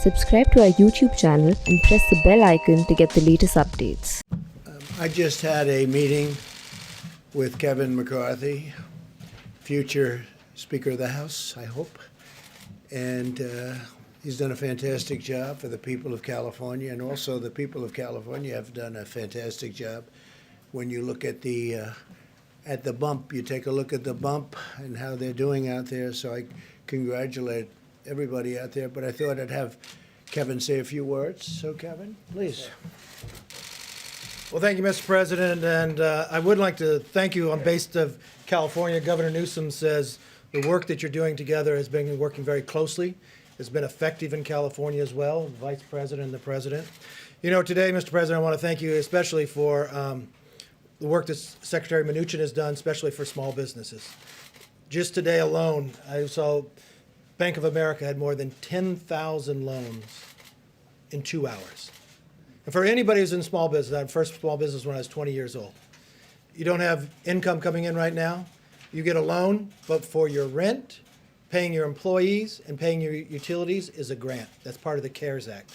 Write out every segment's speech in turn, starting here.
subscribe to our YouTube channel and press the bell icon to get the latest updates. I just had a meeting with Kevin McCarthy, future Speaker of the House, I hope. And he's done a fantastic job for the people of California, and also the people of California have done a fantastic job. When you look at the bump, you take a look at the bump and how they're doing out there. So I congratulate everybody out there. But I thought I'd have Kevin say a few words. So Kevin, please. Well, thank you, Mr. President, and I would like to thank you on behalf of California. Governor Newsom says the work that you're doing together has been working very closely. It's been effective in California as well, Vice President and the President. You know, today, Mr. President, I want to thank you especially for the work that Secretary Mnuchin has done, especially for small businesses. Just today alone, I saw Bank of America had more than 10,000 loans in 2 hours. And for anybody who's in small business, I had first small business when I was 20 years old. You don't have income coming in right now, you get a loan, but for your rent, paying your employees, and paying your utilities is a grant. That's part of the CARES Act.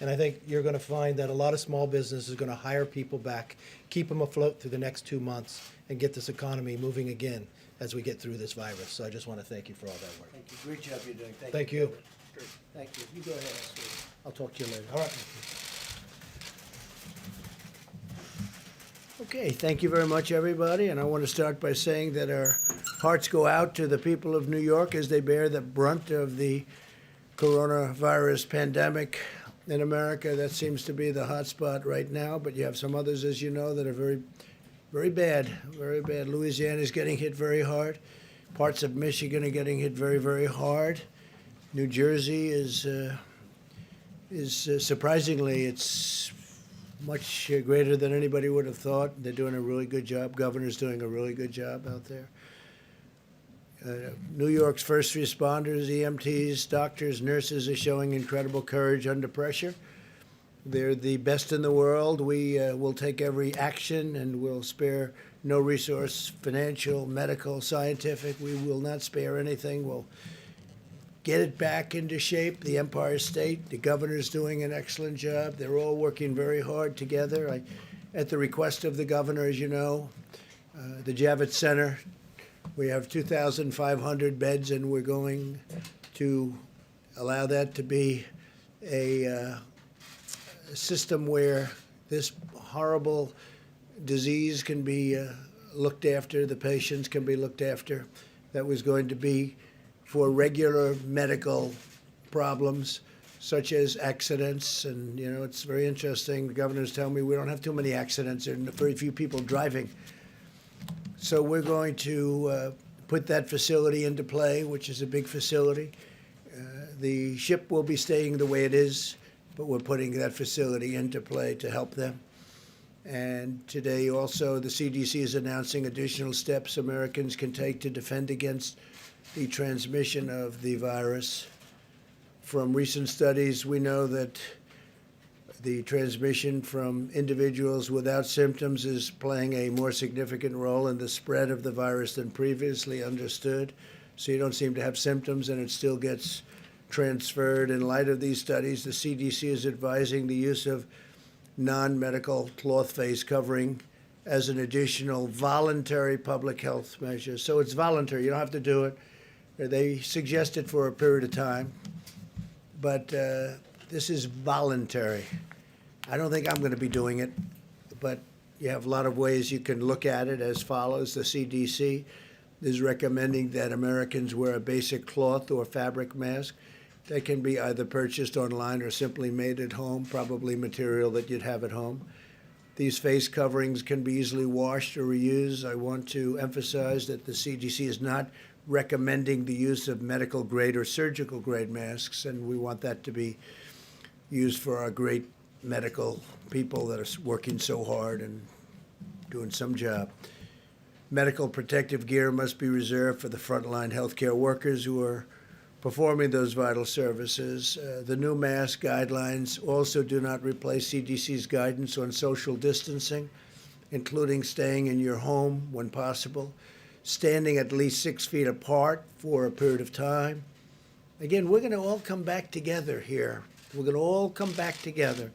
And I think you're going to find that a lot of small businesses are going to hire people back, keep them afloat through the next 2 months, and get this economy moving again as we get through this virus. So I just want to thank you for all that work. Thank you. Great job you're doing. Thank you. Great. Thank you. You go ahead. I'll talk to you later. All right. Okay, thank you very much, everybody. And I want to start by saying that our hearts go out to the people of New York as they bear the brunt of the coronavirus pandemic in America. That seems to be the hot spot right now, but you have some others, as you know, that are very, very bad, very bad. Louisiana is getting hit very hard. Parts of Michigan are getting hit very, very hard. New Jersey is surprisingly, it's much greater than anybody would have thought. They're doing a really good job. Governor's doing a really good job out there. New York's first responders, EMTs, doctors, nurses are showing incredible courage under pressure. They're the best in the world. We will take every action and will spare no resource, financial, medical, scientific. We will not spare anything. We'll get it back into shape. The Empire State, the governor's doing an excellent job. They're all working very hard together. At the request of the governor, as you know, the Javits Center, we have 2,500 beds, and we're going to allow that to be a system where this horrible disease can be looked after, the patients can be looked after. That was going to be for regular medical problems such as accidents. And, you know, it's very interesting. The governors tell me we don't have too many accidents. There are very few people driving. So we're going to put that facility into play, which is a big facility. The ship will be staying the way it is, but we're putting that facility into play to help them. And today also the CDC is announcing additional steps Americans can take to defend against the transmission of the virus. From recent studies, we know that the transmission from individuals without symptoms is playing a more significant role in the spread of the virus than previously understood. So you don't seem to have symptoms and it still gets transferred. In light of these studies, the CDC is advising the use of non-medical cloth face covering as an additional voluntary public health measure. So it's voluntary. You don't have to do it. They suggest it for a period of time, but this is voluntary. I don't think I'm going to be doing it, but you have a lot of ways you can look at it as follows. The CDC is recommending that Americans wear a basic cloth or fabric mask that can be either purchased online or simply made at home, probably material that you'd have at home. These face coverings can be easily washed or reused. I want to emphasize that the CDC is not recommending the use of medical grade or surgical grade masks, and we want that to be used for our great medical people that are working so hard and doing some job. Medical protective gear must be reserved for the frontline healthcare workers who are performing those vital services. The new mask guidelines also do not replace CDC's guidance on social distancing, including staying in your home when possible, standing at least 6 feet apart for a period of time. Again, we're going to all come back together here. We're going to all come back together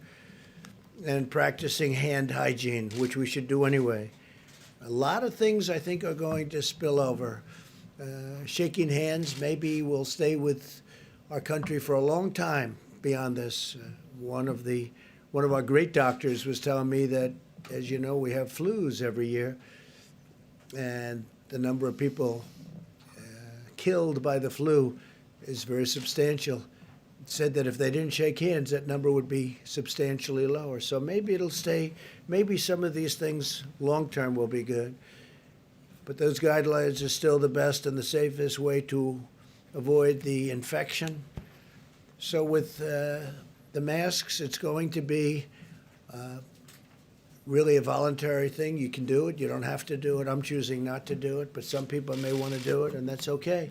and practicing hand hygiene, which we should do anyway. A lot of things I think are going to spill over. Shaking hands maybe will stay with our country for a long time beyond this. One of our great doctors was telling me that, as you know, we have flus every year, and the number of people killed by the flu is very substantial. It said that if they didn't shake hands, that number would be substantially lower. So maybe it'll stay. Maybe some of these things long term will be good. But those guidelines are still the best and the safest way to avoid the infection. So with the masks, it's going to be really a voluntary thing. You can do it. You don't have to do it. I'm choosing not to do it, but some people may want to do it, and that's okay.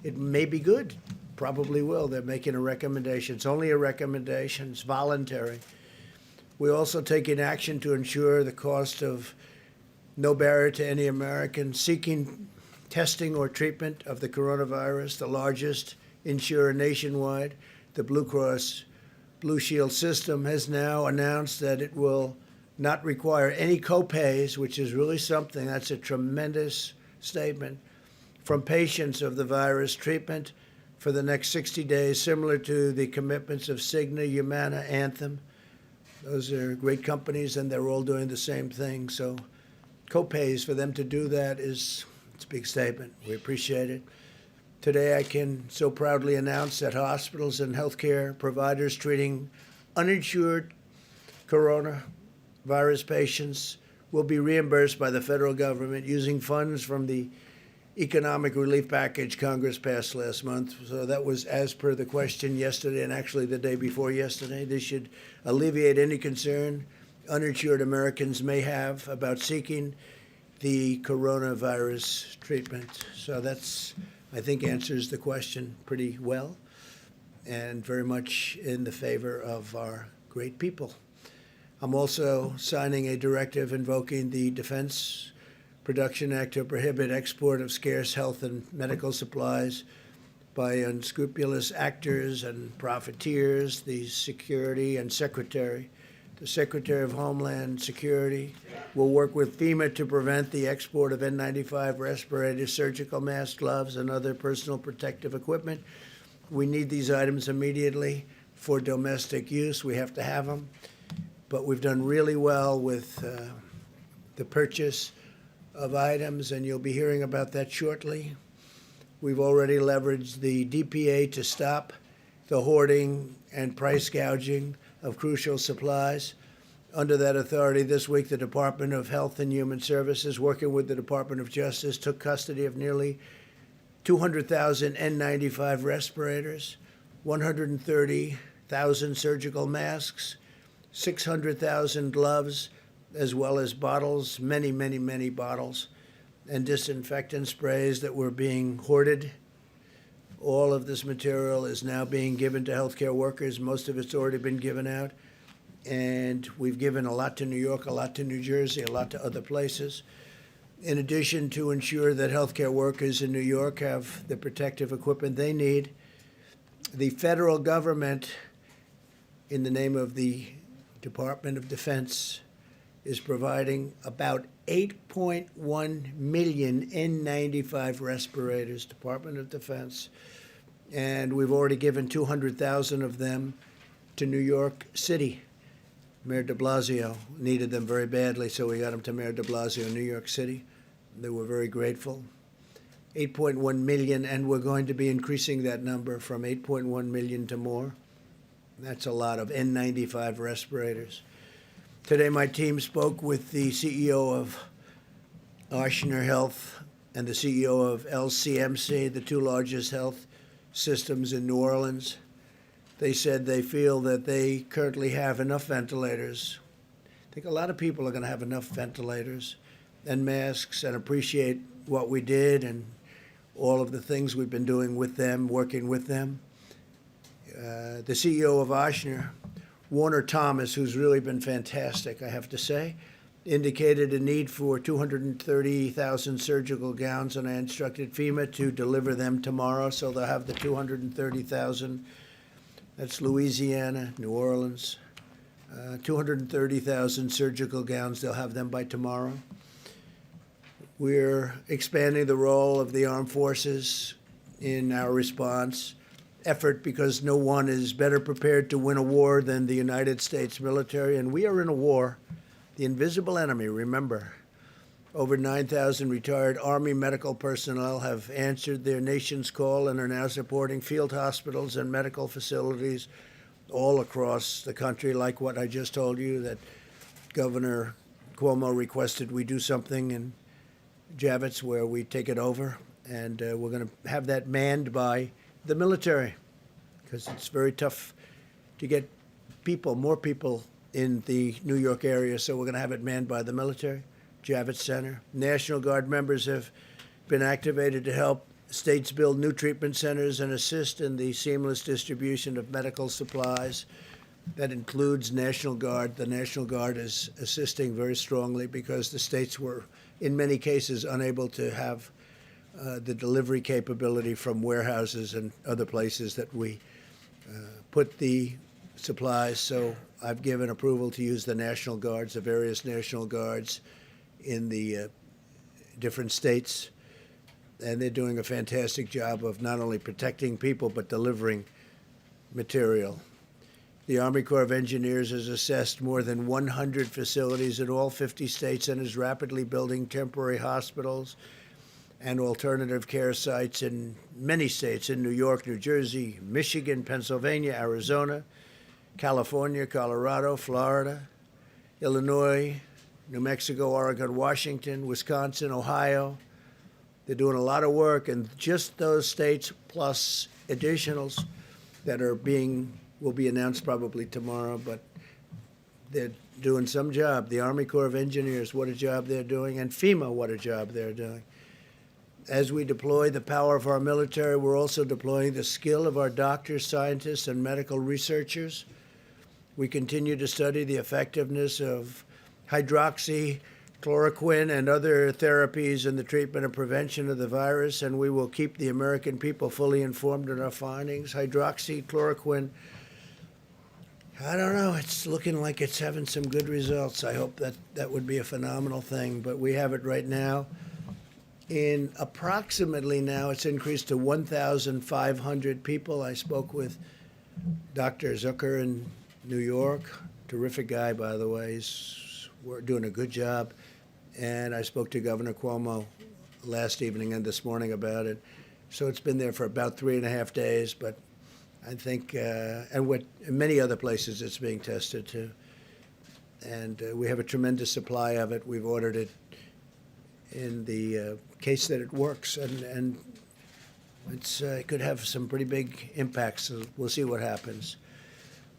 It may be good. Probably will. They're making a recommendation. It's only a recommendation. It's voluntary. We're also taking action to ensure the cost of no barrier to any American seeking testing or treatment of the coronavirus. The largest insurer nationwide, the Blue Cross Blue Shield system, has now announced that it will not require any copays, which is really something. That's a tremendous statement, from patients of the virus treatment for the next 60 days, similar to the commitments of Cigna, Humana, Anthem. Those are great companies, and they're all doing the same thing. So copays, for them to do that it's a big statement. We appreciate it. Today, I can so proudly announce that hospitals and healthcare providers treating uninsured coronavirus patients will be reimbursed by the federal government using funds from the economic relief package Congress passed last month. So that was as per the question yesterday, and actually the day before yesterday. This should alleviate any concern uninsured Americans may have about seeking the coronavirus treatment. So that's, I think, answers the question pretty well, and very much in the favor of our great people. I'm also signing a directive invoking the Defense Production Act to prohibit export of scarce health and medical supplies by unscrupulous actors and profiteers. The Secretary of Homeland Security will work with FEMA to prevent the export of N95 respirators, surgical masks, gloves, and other personal protective equipment. We need these items immediately for domestic use. We have to have them. But we've done really well with the purchase of items, and you'll be hearing about that shortly. We've already leveraged the DPA to stop the hoarding and price gouging of crucial supplies. Under that authority, this week, the Department of Health and Human Services, working with the Department of Justice, took custody of nearly 200,000 N95 respirators, 130,000 surgical masks, 600,000 gloves, as well as bottles, many, many, many bottles, and disinfectant sprays that were being hoarded. All of this material is now being given to healthcare workers. Most of it's already been given out. And we've given a lot to New York, a lot to New Jersey, a lot to other places. In addition, to ensure that healthcare workers in New York have the protective equipment they need, the federal government, in the name of the Department of Defense, is providing about 8.1 million N95 respirators, Department of Defense. And we've already given 200,000 of them to New York City. Mayor de Blasio needed them very badly, so we got them to Mayor de Blasio in New York City. They were very grateful. 8.1 million, and we're going to be increasing that number from 8.1 million to more. That's a lot of N95 respirators. Today, my team spoke with the CEO of Ochsner Health and the CEO of LCMC, the two largest health systems in New Orleans. They said they feel that they currently have enough ventilators. I think a lot of people are going to have enough ventilators and masks and appreciate what we did and all of the things we've been doing with them, working with them. The CEO of Ochsner, Warner Thomas, who's really been fantastic, I have to say, indicated a need for 230,000 surgical gowns, and I instructed FEMA to deliver them tomorrow, so they'll have the 230,000 That's Louisiana, New Orleans. 230,000 surgical gowns. They'll have them by tomorrow. We're expanding the role of the armed forces in our response effort because no one is better prepared to win a war than the United States military. And we are in a war. The invisible enemy, remember. Over 9,000 retired Army medical personnel have answered their nation's call and are now supporting field hospitals and medical facilities all across the country, like what I just told you, that Governor Cuomo requested we do something in Javits where we take it over. And we're going to have that manned by the military because it's very tough to get people, more people in the New York area. So we're going to have it manned by the military. Javits Center. National Guard members have been activated to help states build new treatment centers and assist in the seamless distribution of medical supplies. That includes National Guard. The National Guard is assisting very strongly because the states were, in many cases, unable to have the delivery capability from warehouses and other places that we put the supplies. So I've given approval to use the National Guards, the various National Guards in the different states. And they're doing a fantastic job of not only protecting people, but delivering material. The Army Corps of Engineers has assessed more than 100 facilities in all 50 states and is rapidly building temporary hospitals and alternative care sites in many states, in New York, New Jersey, Michigan, Pennsylvania, Arizona, California, Colorado, Florida, Illinois, New Mexico, Oregon, Washington, Wisconsin, Ohio. They're doing a lot of work, and just those states plus additionals that are will be announced probably tomorrow, but they're doing some job. The Army Corps of Engineers, what a job they're doing, and FEMA, what a job they're doing. As we deploy the power of our military, we're also deploying the skill of our doctors, scientists, and medical researchers. We continue to study the effectiveness of hydroxychloroquine and other therapies in the treatment and prevention of the virus, and we will keep the American people fully informed in our findings. Hydroxychloroquine, I don't know, it's looking like it's having some good results. I hope that would be a phenomenal thing, but we have it right now. In approximately now, it's increased to 1,500 people. I spoke with Dr. Zucker in New York, terrific guy, by the way. We're doing a good job. And I spoke to Governor Cuomo last evening and this morning about it. So it's been there for about 3.5 days, but I think, and in many other places it's being tested too. And we have a tremendous supply of it. We've ordered it in the case that it works, and it could have some pretty big impacts. So we'll see what happens.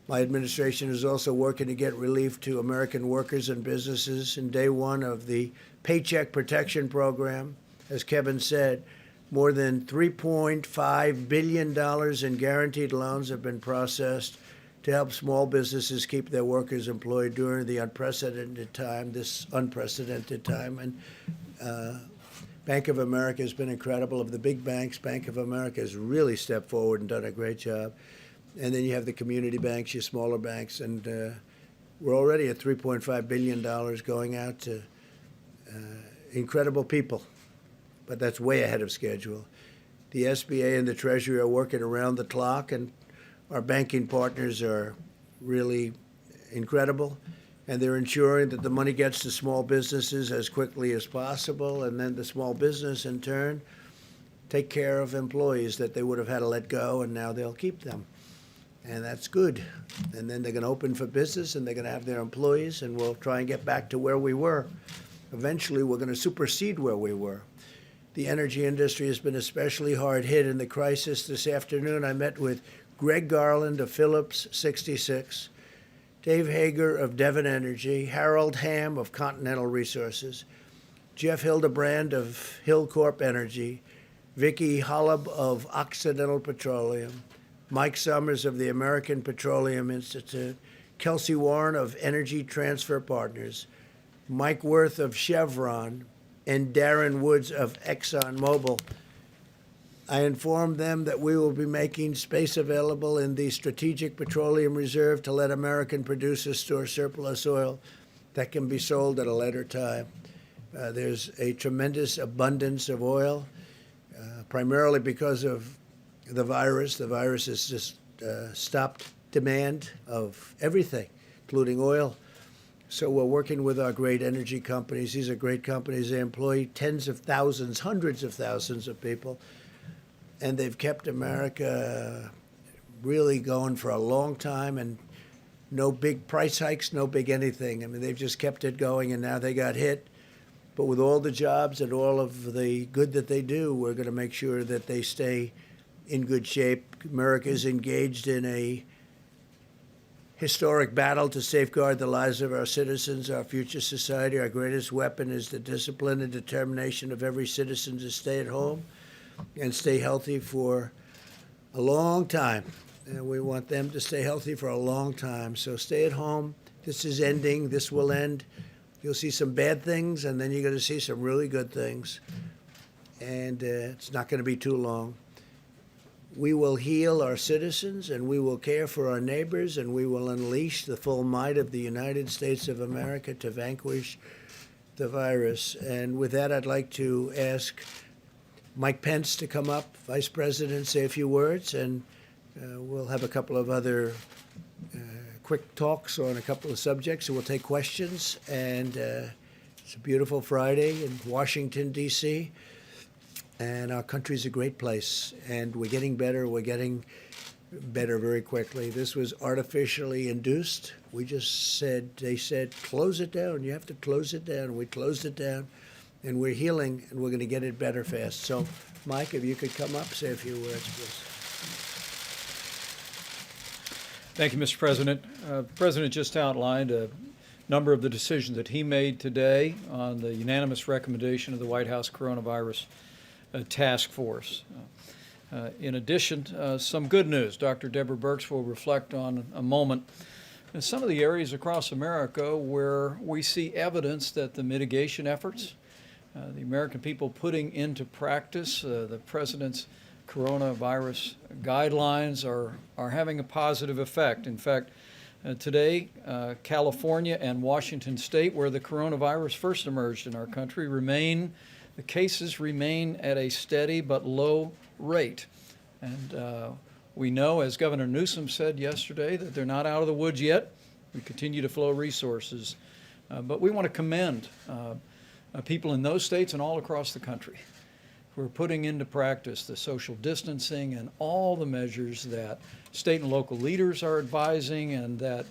My administration is also working to get relief to American workers and businesses. In day one of the Paycheck Protection Program, as Kevin said, more than $3.5 billion in guaranteed loans have been processed to help small businesses keep their workers employed during the unprecedented time, And Bank of America has been incredible. Of the big banks, Bank of America has really stepped forward and done a great job. And then you have the community banks, your smaller banks, and we're already at $3.5 billion going out to incredible people. But that's way ahead of schedule. The SBA and the Treasury are working around the clock, and our banking partners are really incredible. And they're ensuring that the money gets to small businesses as quickly as possible, and then the small business, in turn, take care of employees that they would have had to let go, and now they'll keep them. And that's good. And then they're going to open for business, and they're going to have their employees, and we'll try and get back to where we were. Eventually, we're going to supersede where we were. The energy industry has been especially hard hit in the crisis. This afternoon, I met with Greg Garland of Phillips 66, Dave Hager of Devon Energy, Harold Hamm of Continental Resources, Jeff Hildebrand of Hillcorp Energy, Vicki Hollab of Occidental Petroleum, Mike Summers of the American Petroleum Institute, Kelsey Warren of Energy Transfer Partners, Mike Worth of Chevron, and Darren Woods of ExxonMobil. I informed them that we will be making space available in the Strategic Petroleum Reserve to let American producers store surplus oil that can be sold at a later time. There's a tremendous abundance of oil, primarily because of the virus. The virus has just stopped demand of everything, including oil. So we're working with our great energy companies. These are great companies. They employ tens of thousands, hundreds of thousands of people. And they've kept America really going for a long time, and no big price hikes, no big anything. I mean, they've just kept it going, and now they got hit. But with all the jobs and all of the good that they do, we're going to make sure that they stay in good shape. America is engaged in a historic battle to safeguard the lives of our citizens, our future society. Our greatest weapon is the discipline and determination of every citizen to stay at home and stay healthy for a long time. And we want them to stay healthy for a long time. So stay at home. This is ending. This will end. You'll see some bad things, and then you're going to see some really good things. And it's not going to be too long. We will heal our citizens, and we will care for our neighbors, and we will unleash the full might of the United States of America to vanquish the virus. And with that, I'd like to ask Mike Pence to come up, Vice President, say a few words, and we'll have a couple of other quick talks on a couple of subjects, and we'll take questions. And it's a beautiful Friday in Washington, D.C., and our country's a great place, and we're getting better. We're getting better very quickly. This was artificially induced. We just said, they said, close it down. You have to close it down. We closed it down. And we're healing, and we're going to get it better fast. So, Mike, if you could come up, say a few words, please. Thank you, Mr. President. The President just outlined a number of the decisions that he made today on the unanimous recommendation of the White House Coronavirus Task Force. In addition, some good news. Dr. Deborah Birx will reflect on a moment in some of the areas across America where we see evidence that the mitigation efforts, the American people putting into practice the President's coronavirus guidelines are having a positive effect. In fact, today, California and Washington State, where the coronavirus first emerged in our country, the cases remain at a steady but low rate. And we know, as Governor Newsom said yesterday, that they're not out of the woods yet. We continue to flow resources. But we want to commend people in those states and all across the country who are putting into practice the social distancing and all the measures that state and local leaders are advising, and that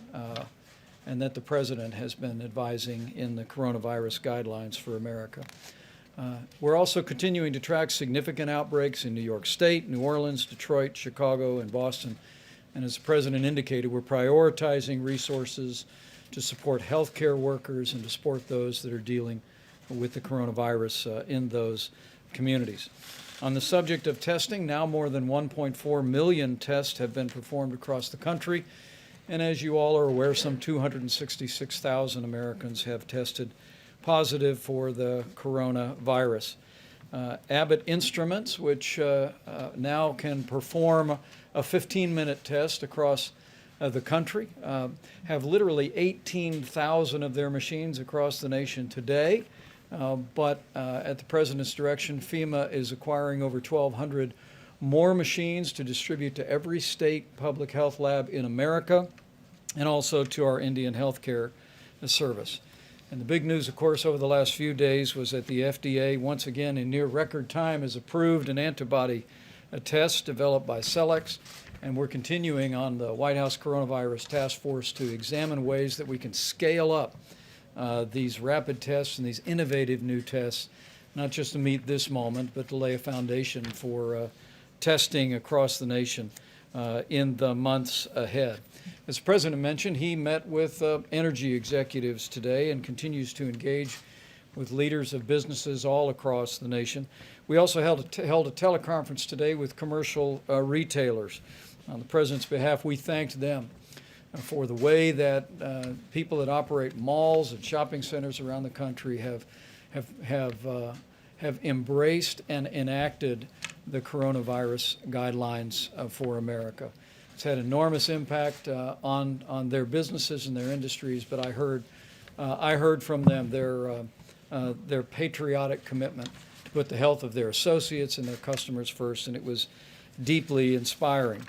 the President has been advising in the coronavirus guidelines for America. We're also continuing to track significant outbreaks in New York State, New Orleans, Detroit, Chicago, and Boston. And as the President indicated, we're prioritizing resources to support healthcare workers and to support those that are dealing with the coronavirus in those communities. On the subject of testing, now more than 1.4 million tests have been performed across the country. And as you all are aware, some 266,000 Americans have tested positive for the coronavirus. Abbott Instruments, which now can perform a 15-minute test across the country, have literally 18,000 of their machines across the nation today. But at the President's direction, FEMA is acquiring over 1,200 more machines to distribute to every state public health lab in America, and also to our Indian Healthcare Service. And the big news, of course, over the last few days was that the FDA, once again in near record time, has approved an antibody test developed by Cellex. And we're continuing on the White House Coronavirus Task Force to examine ways that we can scale up these rapid tests and these innovative new tests, not just to meet this moment, but to lay a foundation for testing across the nation in the months ahead. As the President mentioned, he met with energy executives today and continues to engage with leaders of businesses all across the nation. We also held a teleconference today with commercial retailers. On the President's behalf, we thanked them for the way that people that operate malls and shopping centers around the country have embraced and enacted the coronavirus guidelines for America. It's had enormous impact on their businesses and their industries, but I heard from them their patriotic commitment to put the health of their associates and their customers first, and it was deeply inspiring.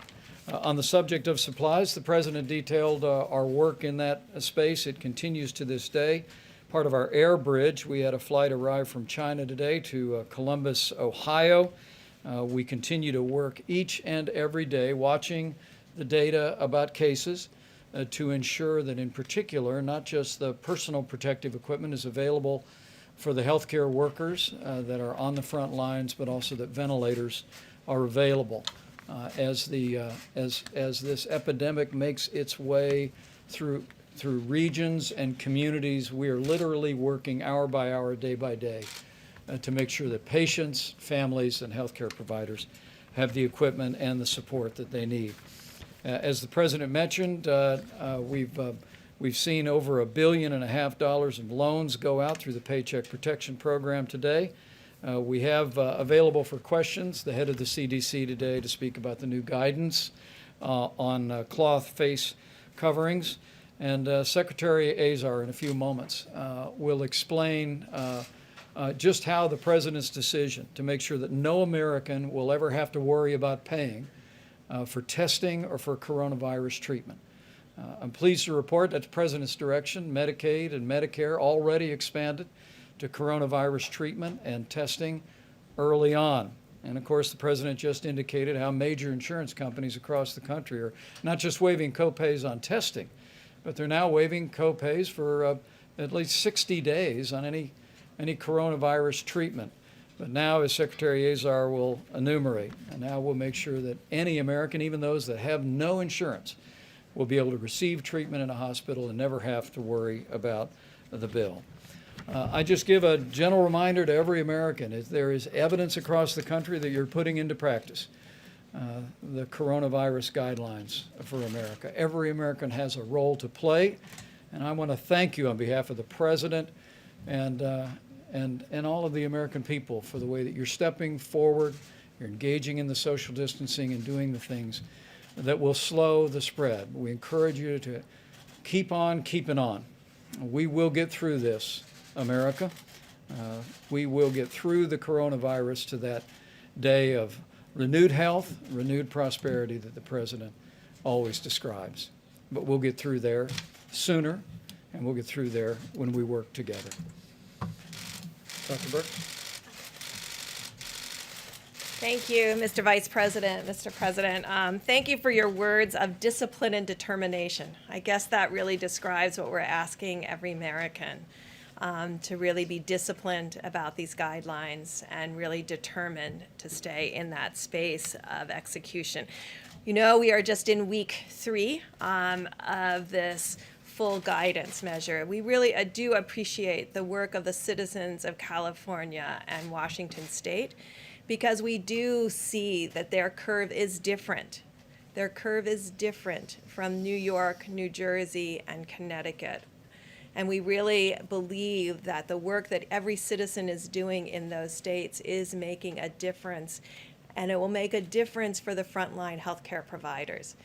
On the subject of supplies, the President detailed our work in that space. It continues to this day. Part of our air bridge, we had a flight arrive from China today to Columbus, Ohio. We continue to work each and every day watching the data about cases to ensure that in particular, not just the personal protective equipment is available for the healthcare workers that are on the front lines, but also that ventilators are available. As this epidemic makes its way through regions and communities, we are literally working hour by hour, day by day, to make sure that patients, families, and healthcare providers have the equipment and the support that they need. As the President mentioned, we've seen over $1.5 billion of loans go out through the Paycheck Protection Program today. We have available for questions the head of the CDC today to speak about the new guidance on cloth face coverings. And Secretary Azar, in a few moments, will explain just how the President's decision to make sure that no American will ever have to worry about paying for testing or for coronavirus treatment. I'm pleased to report that the President's direction, Medicaid and Medicare already expanded to coronavirus treatment and testing early on. And of course, the President just indicated how major insurance companies across the country are not just waiving copays on testing, but they're now waiving copays for at least 60 days on any coronavirus treatment. But now, as Secretary Azar will enumerate, and now we'll make sure that any American, even those that have no insurance, will be able to receive treatment in a hospital and never have to worry about the bill. I just give a gentle reminder to every American, if there is evidence across the country that you're putting into practice the coronavirus guidelines for America. Every American has a role to play, and I want to thank you on behalf of the President and all of the American people for the way that you're stepping forward, you're engaging in the social distancing and doing the things that will slow the spread. We encourage you to keep on keeping on. We will get through this, America. We will get through the coronavirus to that day of renewed health, renewed prosperity that the President always describes. But we'll get through there sooner, and we'll get through there when we work together. Dr. Burke? Thank you, Mr. Vice President, Mr. President. Thank you for your words of discipline and determination. I guess that really describes what we're asking every American, to really be disciplined about these guidelines and really determined to stay in that space of execution. You know, we are just in week 3 of this full guidance measure. We really do appreciate the work of the citizens of California and Washington State, because we do see that their curve is different. Their curve is different from New York, New Jersey, and Connecticut. And we really believe that the work that every citizen is doing in those states is making a difference, and it will make a difference for the frontline healthcare providers.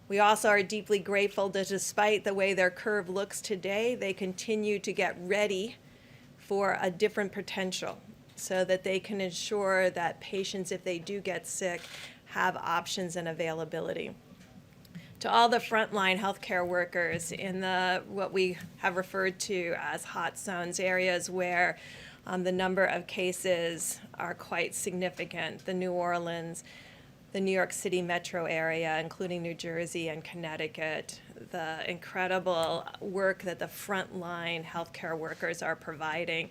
We also are deeply grateful that despite the way their curve looks today, they continue to get ready for a different potential so that they can ensure that patients, if they do get sick, have options and availability. To all the frontline healthcare workers in what we have referred to as hot zones, areas where the number of cases are quite significant, the New Orleans, the New York City metro area, including New Jersey and Connecticut, the incredible work that the frontline healthcare workers are providing.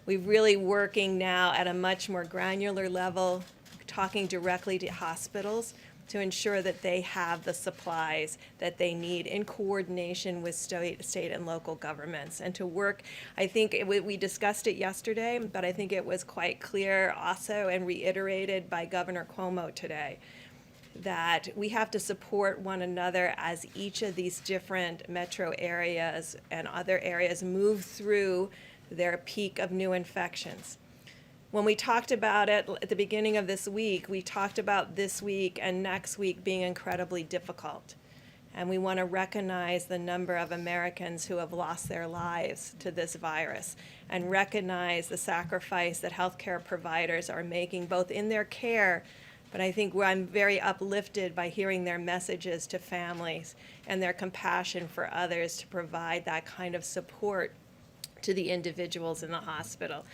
We're really working now at a much more granular level, talking directly to hospitals to ensure that they have the supplies that they need in coordination with state and local governments. And to work, I think we discussed it yesterday, but I think it was quite clear also and reiterated by Governor Cuomo today, that we have to support one another as each of these different metro areas and other areas move through their peak of new infections. When we talked about it at the beginning of this week, we talked about this week and next week being incredibly difficult. And we want to recognize the number of Americans who have lost their lives to this virus and recognize the sacrifice that healthcare providers are making both in their care, but I think I'm very uplifted by hearing their messages to families and their compassion for others to provide that kind of support to the individuals in the hospital.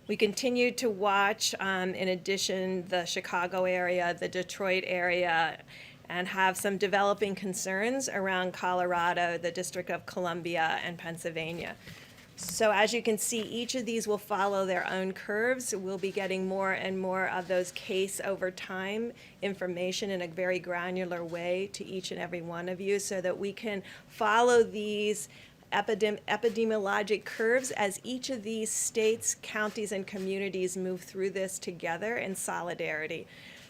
We continue to watch, in addition, the Chicago area, the Detroit area, and have some developing concerns around Colorado, the District of Columbia, and Pennsylvania. So as you can see, each of these will follow their own curves. We'll be getting more and more of those case over time information in a very granular way to each and every one of you so that we can follow these epidemiologic curves as each of these states, counties, and communities move through this together in solidarity,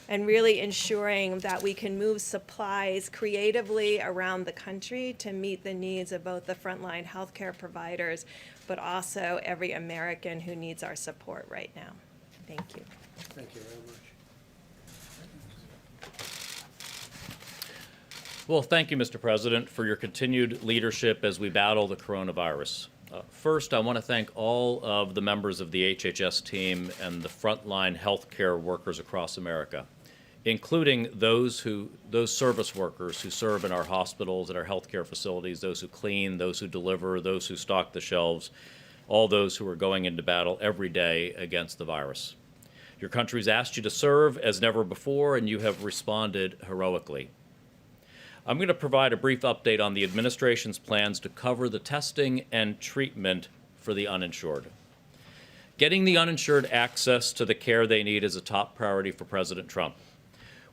and really ensuring that we can move supplies creatively around the country to meet the needs of both the frontline healthcare providers, but also every American who needs our support right now. Thank you. Thank you very much. Well, thank you, Mr. President, for your continued leadership as we battle the coronavirus. First, I want to thank all of the members of the HHS team and the frontline healthcare workers across America, including those service workers who serve in our hospitals and our healthcare facilities, those who clean, those who deliver, those who stock the shelves, all those who are going into battle every day against the virus. Your country's asked you to serve as never before, and you have responded heroically. I'm going to provide a brief update on the administration's plans to cover the testing and treatment for the uninsured. Getting the uninsured access to the care they need is a top priority for President Trump.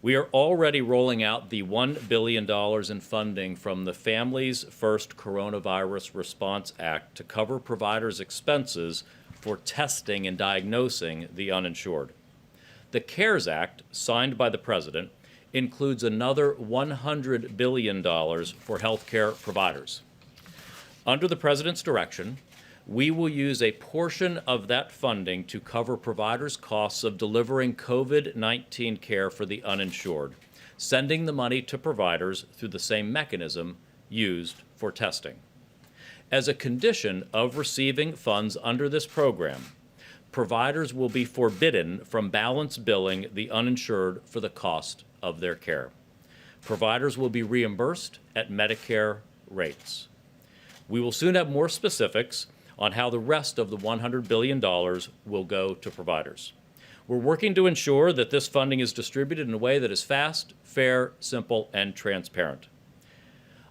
We are already rolling out the $1 billion in funding from the Families First Coronavirus Response Act to cover providers' expenses for testing and diagnosing the uninsured. The CARES Act, signed by the President, includes another $100 billion for healthcare providers. Under the President's direction, we will use a portion of that funding to cover providers' costs of delivering COVID-19 care for the uninsured, sending the money to providers through the same mechanism used for testing. As a condition of receiving funds under this program, providers will be forbidden from balance billing the uninsured for the cost of their care. Providers will be reimbursed at Medicare rates. We will soon have more specifics on how the rest of the $100 billion will go to providers. We're working to ensure that this funding is distributed in a way that is fast, fair, simple, and transparent.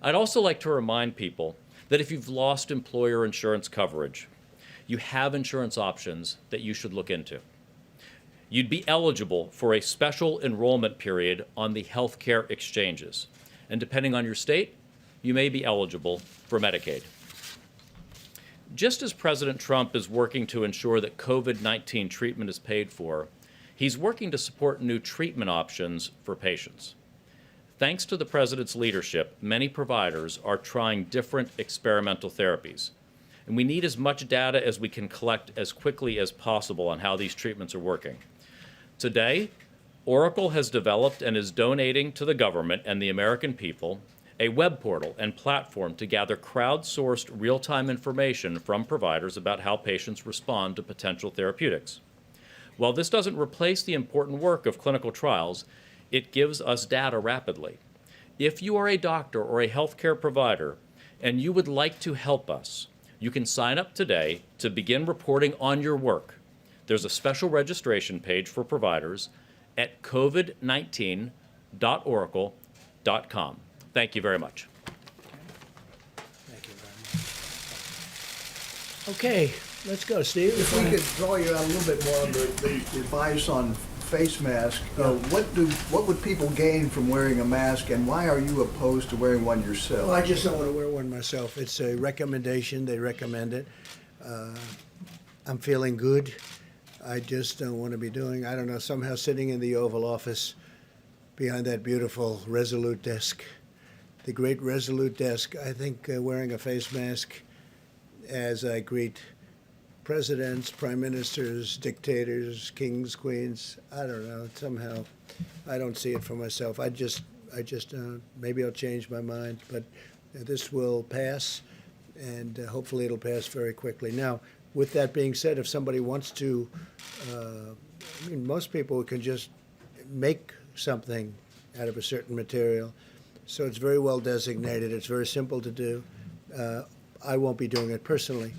I'd also like to remind people that if you've lost employer insurance coverage, you have insurance options that you should look into. You'd be eligible for a special enrollment period on the healthcare exchanges, and depending on your state, you may be eligible for Medicaid. Just as President Trump is working to ensure that COVID-19 treatment is paid for, he's working to support new treatment options for patients. Thanks to the President's leadership, many providers are trying different experimental therapies, and we need as much data as we can collect as quickly as possible on how these treatments are working. Today, Oracle has developed and is donating to the government and the American people a web portal and platform to gather crowdsourced real-time information from providers about how patients respond to potential therapeutics. While this doesn't replace the important work of clinical trials, it gives us data rapidly. If you are a doctor or a healthcare provider and you would like to help us, you can sign up today to begin reporting on your work. There's a special registration page for providers at covid19.oracle.com. Thank you very much. Thank you very much. Okay, let's go, Steve. If we could draw you out a little bit more on the advice on face mask, what would people gain from wearing a mask, and why are you opposed to wearing one yourself? Well, I just don't want to wear one myself. It's a recommendation. They recommend it. I'm feeling good. I just don't want to be doing, I don't know, somehow sitting in the Oval Office behind that beautiful Resolute desk, the great Resolute desk. I think wearing a face mask as I greet presidents, prime ministers, dictators, kings, queens. I don't know. Somehow, I don't see it for myself. I just maybe I'll change my mind, but this will pass, and hopefully it'll pass very quickly. Now, with that being said, if somebody wants to, I mean, most people can just make something out of a certain material, so it's very well designated. It's very simple to do. I won't be doing it personally.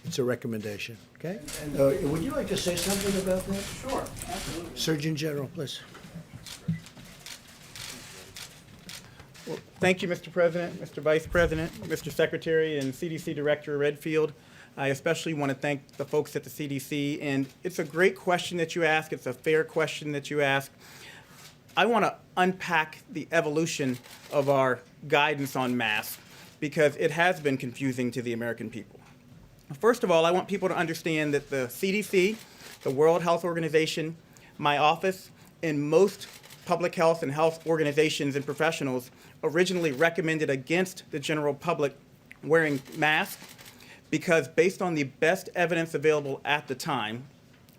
It's a recommendation. Okay. And would you like to say something about that? Sure, absolutely. Surgeon General, please. Well, thank you, Mr. President, Mr. Vice President, Mr. Secretary, and CDC Director Redfield. I especially want to thank the folks at the CDC, and it's a great question that you ask. It's a fair question that you ask. I want to unpack the evolution of our guidance on masks because it has been confusing to the American people. First of all, I want people to understand that the CDC, the World Health Organization, my office, and most public health and health organizations and professionals originally recommended against the general public wearing masks because based on the best evidence available at the time,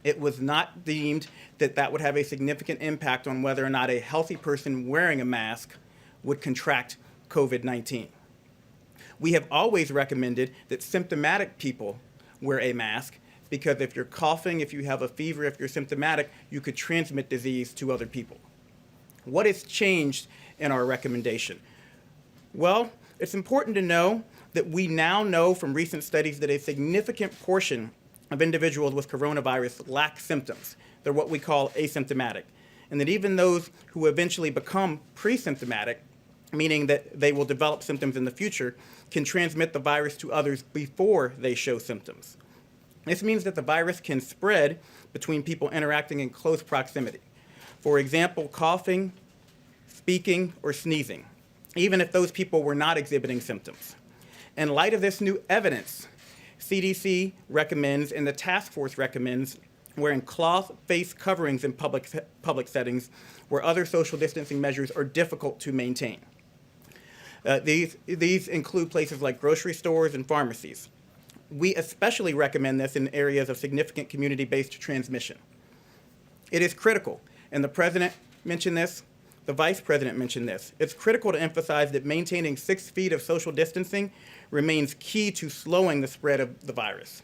it was not deemed that that would have a significant impact on whether or not a healthy person wearing a mask would contract COVID-19. We have always recommended that symptomatic people wear a mask because if you're coughing, if you have a fever, if you're symptomatic, you could transmit disease to other people. What has changed in our recommendation? Well, it's important to know that we now know from recent studies that a significant portion of individuals with coronavirus lack symptoms. They're what we call asymptomatic. And that even those who eventually become pre-symptomatic, meaning that they will develop symptoms in the future, can transmit the virus to others before they show symptoms. This means that the virus can spread between people interacting in close proximity. For example, coughing, speaking, or sneezing, even if those people were not exhibiting symptoms. In light of this new evidence, CDC recommends and the task force recommends wearing cloth face coverings in public settings where other social distancing measures are difficult to maintain. These include places like grocery stores and pharmacies. We especially recommend this in areas of significant community-based transmission. It is critical, and the President mentioned this, the Vice President mentioned this. It's critical to emphasize that maintaining 6 feet of social distancing remains key to slowing the spread of the virus.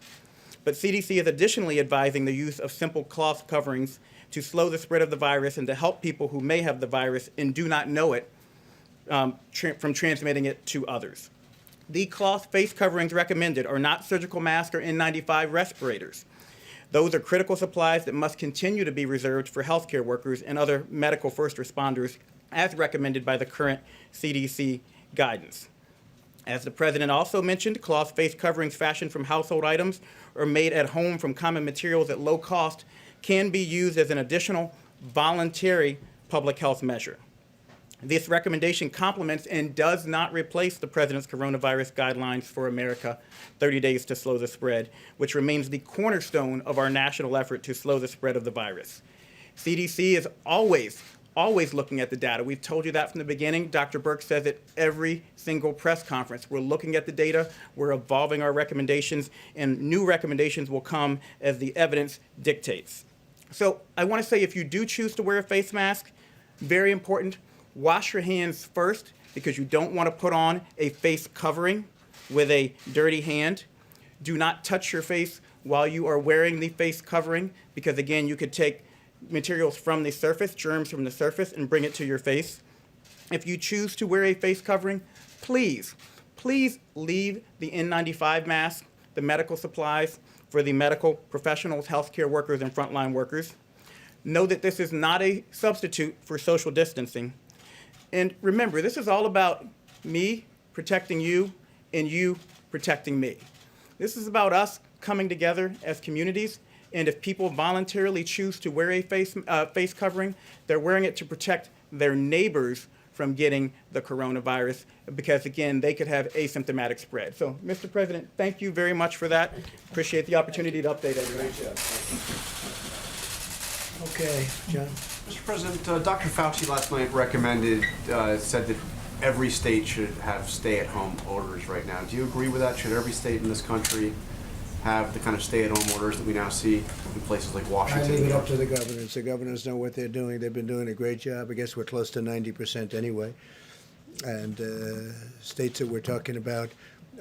But CDC is additionally advising the use of simple cloth coverings to slow the spread of the virus and to help people who may have the virus and do not know it from transmitting it to others. The cloth face coverings recommended are not surgical masks or N95 respirators. Those are critical supplies that must continue to be reserved for healthcare workers and other medical first responders as recommended by the current CDC guidance. As the President also mentioned, cloth face coverings fashioned from household items or made at home from common materials at low cost can be used as an additional voluntary public health measure. This recommendation complements and does not replace the President's coronavirus guidelines for America, 30 days to slow the spread, which remains the cornerstone of our national effort to slow the spread of the virus. CDC is always looking at the data. We've told you that from the beginning. Dr. Birx says at every single press conference. We're looking at the data, we're evolving our recommendations, and new recommendations will come as the evidence dictates. So I want to say if you do choose to wear a face mask, very important, wash your hands first because you don't want to put on a face covering with a dirty hand. Do not touch your face while you are wearing the face covering because, again, you could take materials from the surface, germs from the surface, and bring it to your face. If you choose to wear a face covering, please leave the N95 mask, the medical supplies for the medical professionals, healthcare workers, and frontline workers. Know that this is not a substitute for social distancing. And remember, this is all about me protecting you and you protecting me. This is about us coming together as communities. And if people voluntarily choose to wear a face covering, they're wearing it to protect their neighbors from getting the coronavirus because, again, they could have asymptomatic spread. So, Mr. President, thank you very much for that. Appreciate the opportunity to update everyone. Okay, John. Mr. President, Dr. Fauci last night said that every state should have stay-at-home orders right now. Do you agree with that? Should every state in this country have the kind of stay-at-home orders that we now see in places like I Washington. leave it up to the governors. The governors know what they're doing. They've been doing a great job. I guess we're close to 90% anyway. And states that we're talking about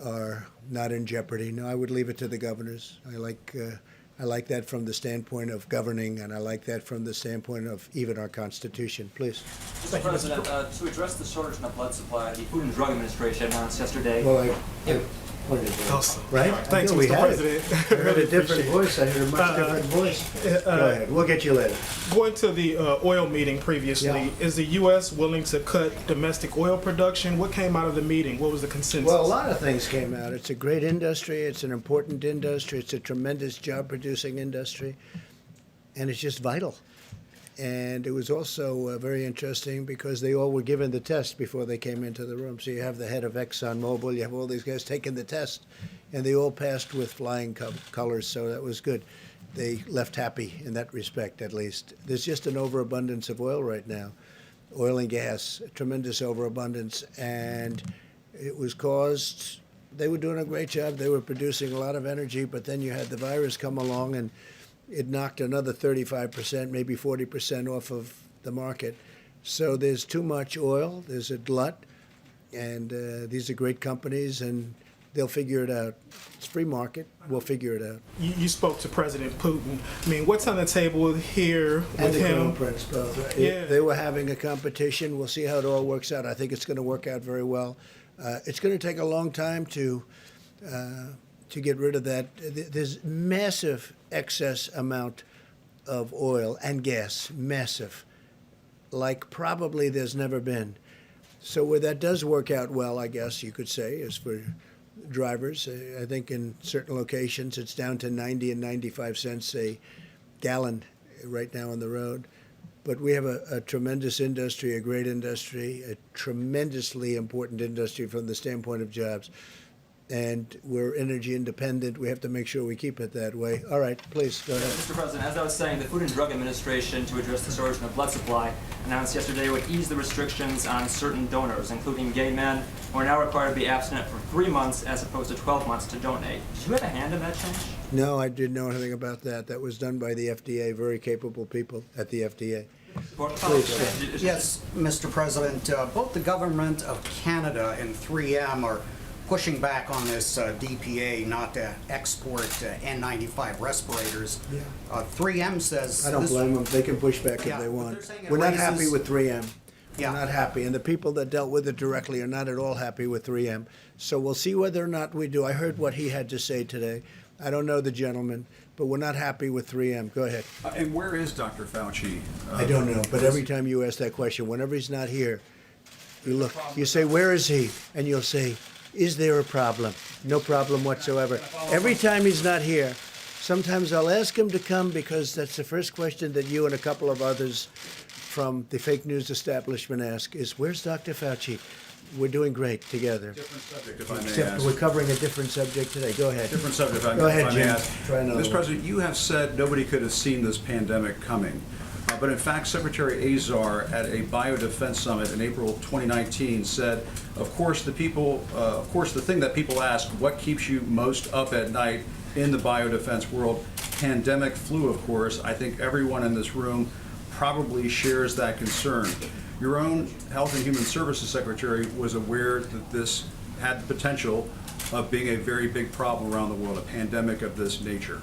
are not in jeopardy. No, I would leave it to the governors. I like that from the standpoint of governing, and I like that from the standpoint of even our Constitution. Please. Mr. President, to address the shortage in the blood supply, the Food and Drug Administration announced yesterday. Well, I pointed it out, right? Thanks, No, we Mr. had it. President. I heard a different voice. I heard a much different voice. Go ahead. We'll get you later. Going to the oil meeting previously, Yeah. is the U.S. willing to cut domestic oil production? What came out of the meeting? What was the consensus? Well, a lot of things came out. It's a great industry. It's an important industry. It's a tremendous job-producing industry, and it's just vital. And it was also very interesting because they all were given the test before they came into the room. So you have the head of ExxonMobil, you have all these guys taking the test, and they all passed with flying colors, so that was good. They left happy in that respect, at least. There's just an overabundance of oil right now, oil and gas, a tremendous overabundance, and it was caused, they were doing a great job. They were producing a lot of energy, but then you had the virus come along and it knocked another 35%, maybe 40% off of the market. So there's too much oil, there's a glut, and these are great companies, and they'll figure it out. It's free market, we'll figure it out. You spoke to President Putin. I mean, what's on the table here And with the him? Crown Prince both. Yeah. They were having a competition. We'll see how it all works out. I think it's going to work out very well. It's going to take a long time to get rid of that. There's massive excess amount of oil and gas, massive, like probably there's never been. So where that does work out well, I guess you could say, is for drivers. I think in certain locations it's down to 90 and 95 cents a gallon right now on the road. But we have a tremendous industry, a great industry, a tremendously important industry from the standpoint of jobs. And we're energy independent. We have to make sure we keep it that way. All right, please, go ahead. Mr. President, as I was saying, the Food and Drug Administration, to address the shortage in the blood supply, announced yesterday it would ease the restrictions on certain donors, including gay men, who are now required to be abstinent for 3 months as opposed to 12 months to donate. Did you have a hand in that change? No, I didn't know anything about that. That was done by the FDA, very capable people at the FDA. Please, Yes, Mr. President, both the government of Canada and 3M are pushing back on this DPA not to export N95 respirators. 3M says... I don't blame them. They can push back if Yeah, they but want. they're saying it We're not raises- happy with 3M. Yeah. We're not happy. And the people that dealt with it directly are not at all happy with 3M. So we'll see whether or not we do. I heard what he had to say today. I don't know the gentleman, but we're not happy with 3M. Go ahead. And where is Dr. Fauci? I don't know, but every time you ask that question, whenever he's not here, you look, you say, where is he? And you'll say, is there a problem? No problem whatsoever. Every time he's not here, sometimes I'll ask him to come because that's the first question that you and a couple of others from the fake news establishment ask is, where's Dr. Fauci? We're doing great together. Different subject, if I may Except ask. we're covering a different subject today. Go ahead. Different subject, if I Go ahead, may Jim. ask. Try another Mr. one. President, you have said nobody could have seen this pandemic coming. But in fact, Secretary Azar at a biodefense summit in April 2019 said, of course, the thing that people ask, what keeps you most up at night in the biodefense world? Pandemic flu, of course. I think everyone in this room probably shares that concern. Your own Health and Human Services Secretary was aware that this had the potential of being a very big problem around the world, a pandemic of this nature.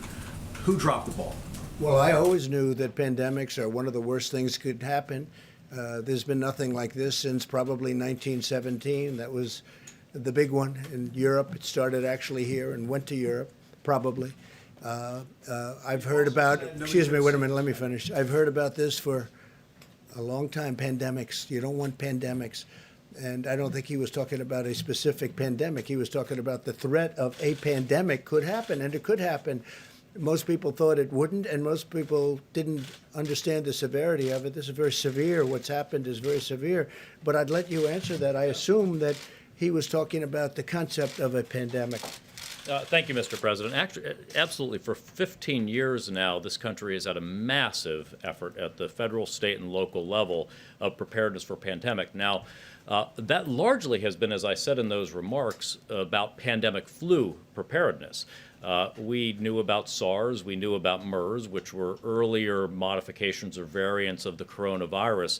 Who dropped the ball? Well, I always knew that pandemics are one of the worst things that could happen. There's been nothing like this since probably 1917. That was the big one in Europe. It started actually here and went to Europe, probably. I've heard about, excuse me, wait a minute, let me finish. I've heard about this for a long time, pandemics. You don't want pandemics. And I don't think he was talking about a specific pandemic. He was talking about the threat of a pandemic could happen, and it could happen. Most people thought it wouldn't, and most people didn't understand the severity of it. This is very severe. What's happened is very severe. But I'd let you answer that. I assume that he was talking about the concept of a pandemic. Thank you, Mr. President. Actually, absolutely. For 15 years now, this country has had a massive effort at the federal, state, and local level of preparedness for pandemic. Now, that largely has been, as I said in those remarks, about pandemic flu preparedness. We knew about SARS, we knew about MERS, which were earlier modifications or variants of the coronavirus.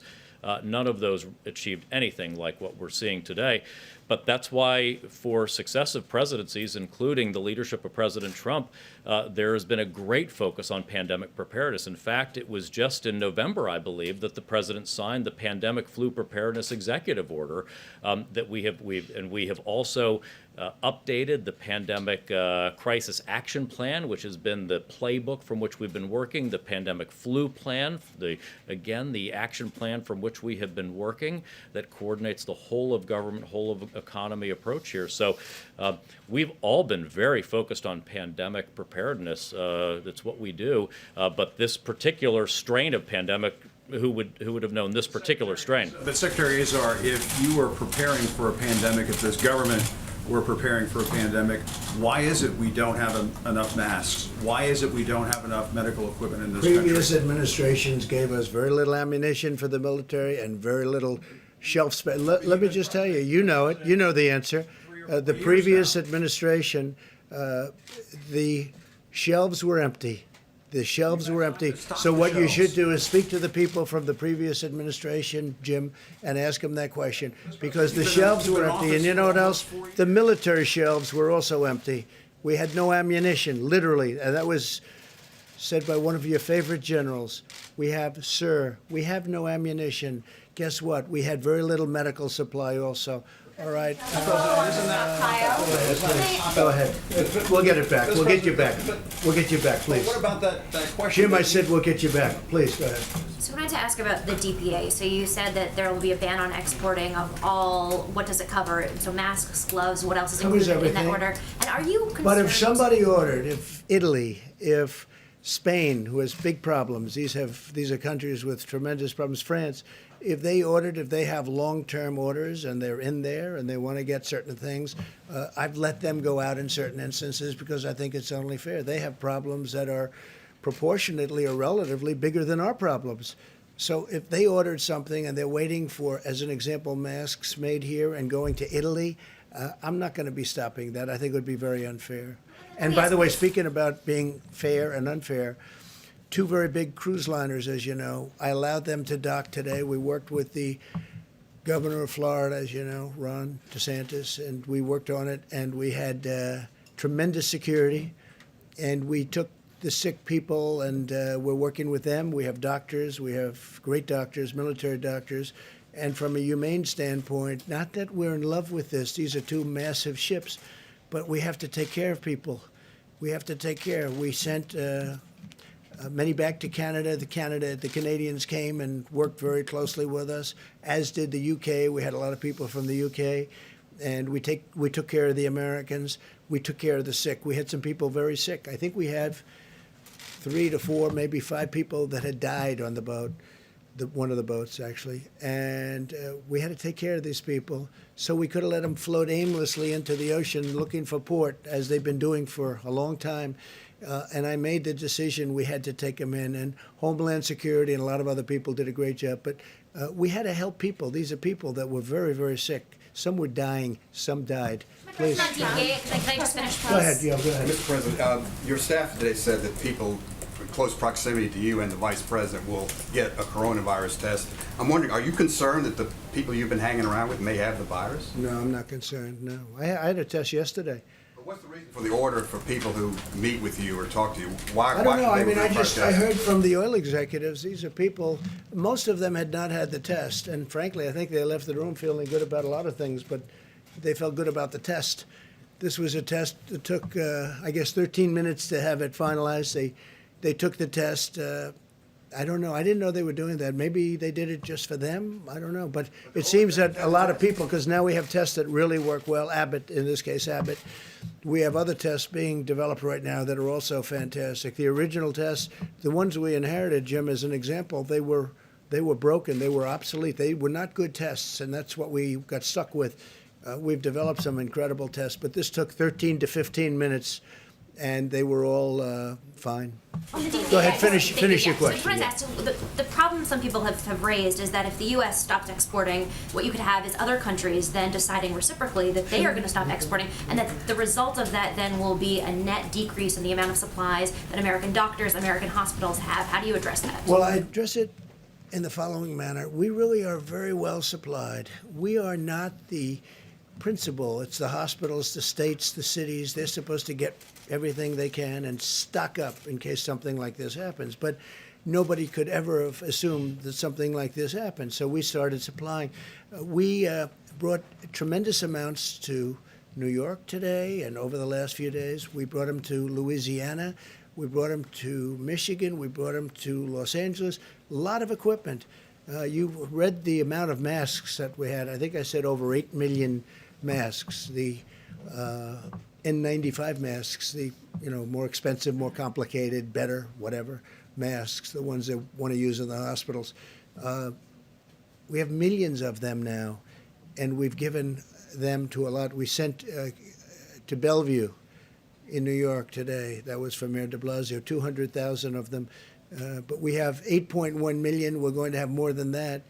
None of those achieved anything like what we're seeing today. But that's why for successive presidencies, including the leadership of President Trump, there has been a great focus on pandemic preparedness. In fact, it was just in November, I believe, that the president signed the Pandemic Flu Preparedness Executive Order that we have also updated the Pandemic Crisis Action Plan, which has been the playbook from which we've been working, the Pandemic Flu Plan, the action plan from which we have been working that coordinates the whole of government, whole of economy approach here. So we've all been very focused on pandemic preparedness. That's what we do. But this particular strain of pandemic, who would have known this particular strain? But Secretary Azar, if you were preparing for a pandemic, if this government were preparing for a pandemic, why is it we don't have enough masks? Why is it we don't have enough medical equipment in this country? Previous administrations gave us very little ammunition for the military and very little shelf space. Let me just tell you, you know it. You know the answer. The previous administration, the shelves were empty. The shelves were empty. So what you should do is speak to the people from the previous administration, Jim, and ask them that question. Because the shelves were empty. And you know what else? The military shelves were also empty. We had no ammunition, literally. And that was said by one of your favorite generals. We have no ammunition. Guess what? We had very little medical supply also. All right. Go ahead. We'll get it back. We'll get you back. We'll get you back, please. What about that question? Jim, I said we'll get you back. Please, go ahead. So I wanted to ask about the DPA. So you said that there will be a ban on exporting of all, what does it cover? So masks, gloves, what else is Covers included in that everything. order? And are you concerned? But if somebody ordered, if Italy, if Spain, who has big problems, these are countries with tremendous problems, France, if they have long-term orders and they're in there and they want to get certain things, I've let them go out in certain instances because I think it's only fair. They have problems that are proportionately or relatively bigger than our problems. So if they ordered something and they're waiting for, as an example, masks made here and going to Italy, I'm not going to be stopping that. I think it would be very unfair. And by the way, speaking about being fair and unfair, two very big cruise liners, as you know, I allowed them to dock today. We worked with the governor of Florida, as you know, Ron DeSantis, and we worked on it, and we had tremendous security, and we took the sick people, and we're working with them. We have doctors. We have great doctors, military doctors. And from a humane standpoint, not that we're in love with this. These are two massive ships, but we have to take care of people. We have to take care. We sent many back to Canada. The Canadians came and worked very closely with us, as did the UK. We had a lot of people from the UK, and we took care of the Americans. We took care of the sick. We had some people very sick. I think we have 3 to 4, maybe 5 people that had died on the boat, one of the boats actually, and we had to take care of these people. So we could have let them float aimlessly into the ocean looking for port, as they've been doing for a long time. And I made the decision we had to take them in, and Homeland Security and a lot of other people did a great job. But we had to help people. These are people that were very, very sick. Some were dying, some died. Please. Can I just finish, please? Go ahead, yeah, go ahead. Mr. President, your staff today said that people in close proximity to you and the Vice President will get a coronavirus test. I'm wondering, are you concerned that the people you've been hanging around with may have the virus? No, I'm not concerned, no. I had a test yesterday. What's the reason for the order for people who meet with you or talk to you? Why? I don't know. I mean, I test? heard from the oil executives, these are people, most of them had not had the test. And frankly, I think they left the room feeling good about a lot of things, but they felt good about the test. This was a test that took, I guess, 13 minutes to have it finalized. They took the test. I don't know. I didn't know they were doing that. Maybe they did it just for them. I don't know. But it seems that a lot of people, because now we have tests that really work well. Abbott, in this case, Abbott. We have other tests being developed right now that are also fantastic. The original tests, the ones we inherited, Jim, as an example, they were broken. They were obsolete. They were not good tests, and that's what we got stuck with. We've developed some incredible tests, but this took 13 to 15 minutes, and they were all fine. Go ahead, finish your question. So I just wanted to ask, the problem some people have raised is that if the U.S. stopped exporting, what you could have is other countries then deciding reciprocally that they are going to stop exporting, and that the result of that then will be a net decrease in the amount of supplies that American doctors, American hospitals have. How do you address that? Well, I address it in the following manner. We really are very well supplied. We are not the principal. It's the hospitals, the states, the cities. They're supposed to get everything they can and stock up in case something like this happens. But nobody could ever have assumed that something like this happened. So we started supplying. We brought tremendous amounts to New York today and over the last few days. We brought them to Louisiana. We brought them to Michigan. We brought them to Los Angeles. A lot of equipment. You read the amount of masks that we had. I think I said over 8 million masks. The N95 masks, the more expensive, more complicated, better, whatever masks, the ones they want to use in the hospitals. We have millions of them now, and we've given them to a lot. We sent to Bellevue in New York today. That was from Mayor de Blasio, 200,000 of them. But we have 8.1 million. We're going to have more than that.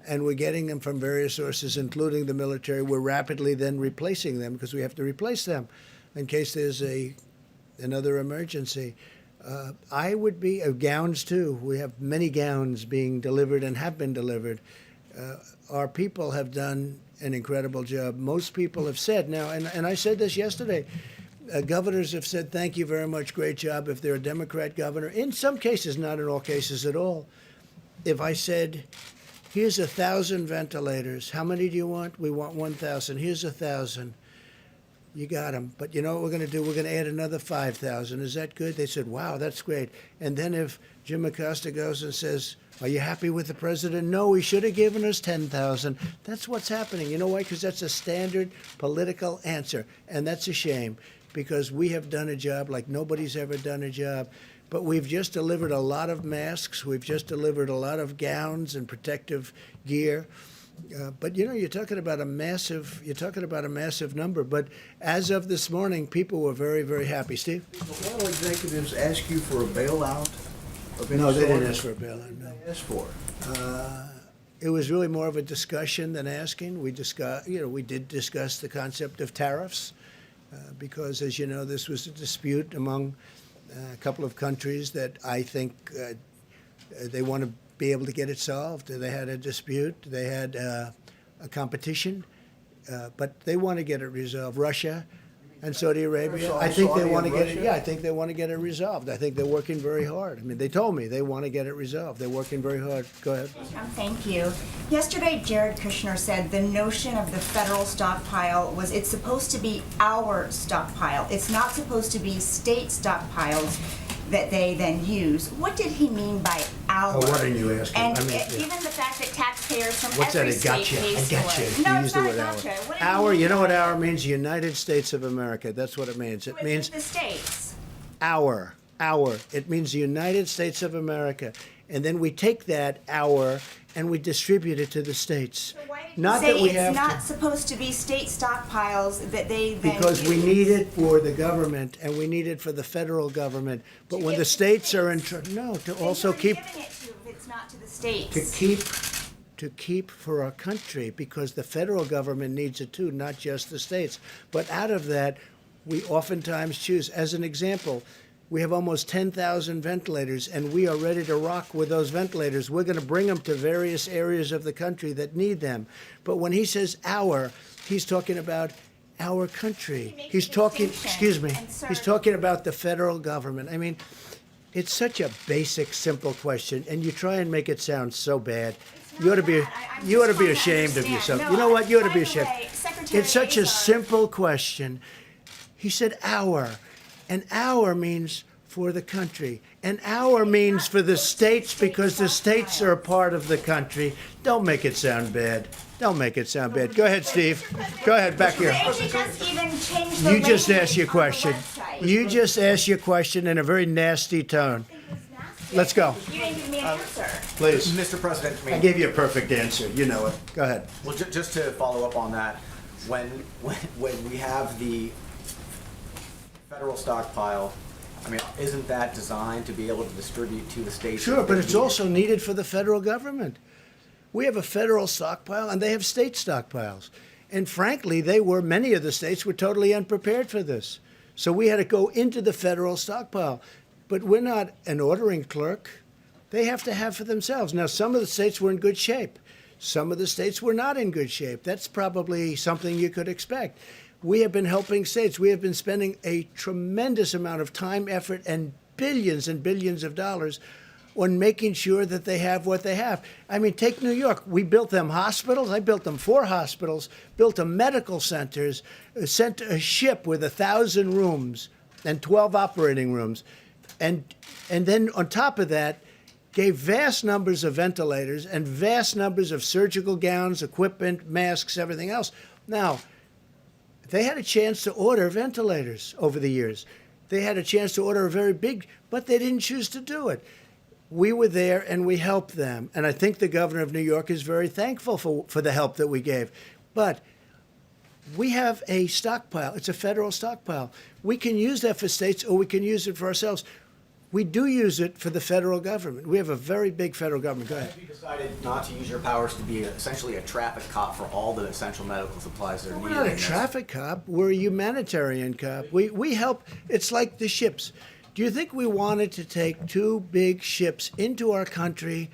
And we're getting them from various sources, including the military. We're rapidly then replacing them because we have to replace them in case there's another emergency. I would be gowns too. We have many gowns being delivered and have been delivered. Our people have done an incredible job. Most people have said now, and I said this yesterday, governors have said, thank you very much, great job. If they're a Democrat governor, in some cases, not in all cases at all. If I said, here's 1,000 ventilators, how many do you want? We want 1,000. Here's 1,000. You got them. But you know what we're going to do? We're going to add another 5,000. Is that good? They said, wow, that's great. And then if Jim Acosta goes and says, are you happy with the president? No, he should have given us 10,000. That's what's happening. You know why? Because that's a standard political answer. And that's a shame because we have done a job like nobody's ever done a job. But we've just delivered a lot of masks. We've just delivered a lot of gowns and protective gear. But you're talking about a massive number. But as of this morning, people were very, very happy. Steve? Did all executives ask you for a bailout of any No, they sort? didn't ask for a bailout. No. They asked for it was really more of a discussion than asking. We did discuss the concept of tariffs because, as you know, this was a dispute among a couple of countries that I think they want to be able to get it solved. They had a dispute. They had a competition, but they want to get it resolved. Russia and Saudi Arabia, I think they want to get it. Yeah, I think they want to get it resolved. I think they're working very hard. I mean, they told me they want to get it resolved. They're working very hard. Go ahead. Thank you. Yesterday, Jared Kushner said the notion of the federal stockpile was it's supposed to be our stockpile. It's not supposed to be state stockpiles that they then use. What did he mean by our? Oh, what are you asking? And I mean, even the fact that taxpayers from what's that? every It got state you. pays I got for you. it. You No, used it's the not word a hour. gotcha. What did Hour. he You know mean? what hour means? United States of America. That's what it means. It means The states. hour. It means the United States of America. And then we take that hour and we distribute it to the states. Not Say that we it's have not to, supposed to be state stockpiles that they then because we use. need it for the government and we need it for the federal government. But when the states are in, to also keep, Giving it to if it's not to the states. to keep for our country, because the federal government needs it too, not just the states. But out of that, we oftentimes choose. As an example, we have almost 10,000 ventilators, and we are ready to rock with those ventilators. We're going to bring them to various areas of the country that need them. But when he says our, he's talking about our country. He's talking, he's talking about the federal government. I mean, it's such a basic, simple question, and you try and make it sound so bad. You ought to be ashamed of yourself. You know what? You ought to be ashamed. It's such a simple question. He said our. And our means for the country. And our means for the states because the states are a part of the country. Don't make it sound bad. Don't make it sound bad. Go ahead, Steve. Go ahead, back here. You just asked your question. You just asked your question in a very nasty tone. Let's go. You didn't give me an answer. Please. Mr. President, I gave you a perfect answer. You know it. Go ahead. Well, just to follow up on that, when we have the federal stockpile, I mean, isn't that designed to be able to distribute to the states? Sure, if but they it's need it? also needed for the federal government. We have a federal stockpile and they have state stockpiles. And frankly, many of the states were totally unprepared for this. So we had to go into the federal stockpile. But we're not an ordering clerk. They have to have for themselves. Now, some of the states were in good shape. Some of the states were not in good shape. That's probably something you could expect. We have been helping states. We have been spending a tremendous amount of time, effort, and billions of dollars on making sure that they have what they have. I mean, take New York. We built them hospitals. I built them 4 hospitals, built them medical centers, sent a ship with 1,000 rooms and 12 operating rooms. And then on top of that, gave vast numbers of ventilators and vast numbers of surgical gowns, equipment, masks, everything else. Now, they had a chance to order ventilators over the years. They had a chance to order a very big, but they didn't choose to do it. We were there and we helped them. And I think the governor of New York is very thankful for the help that we gave. But we have a stockpile. It's a federal stockpile. We can use that for states or we can use it for ourselves. We do use it for the federal government. We have a very big federal government. Go ahead. Have you decided not to use your powers to be essentially a traffic cop for all the essential medical supplies that are We're needed? not a in this? traffic cop. We're a humanitarian cop. We help. It's like the ships. Do you think we wanted to take 2 big ships into our country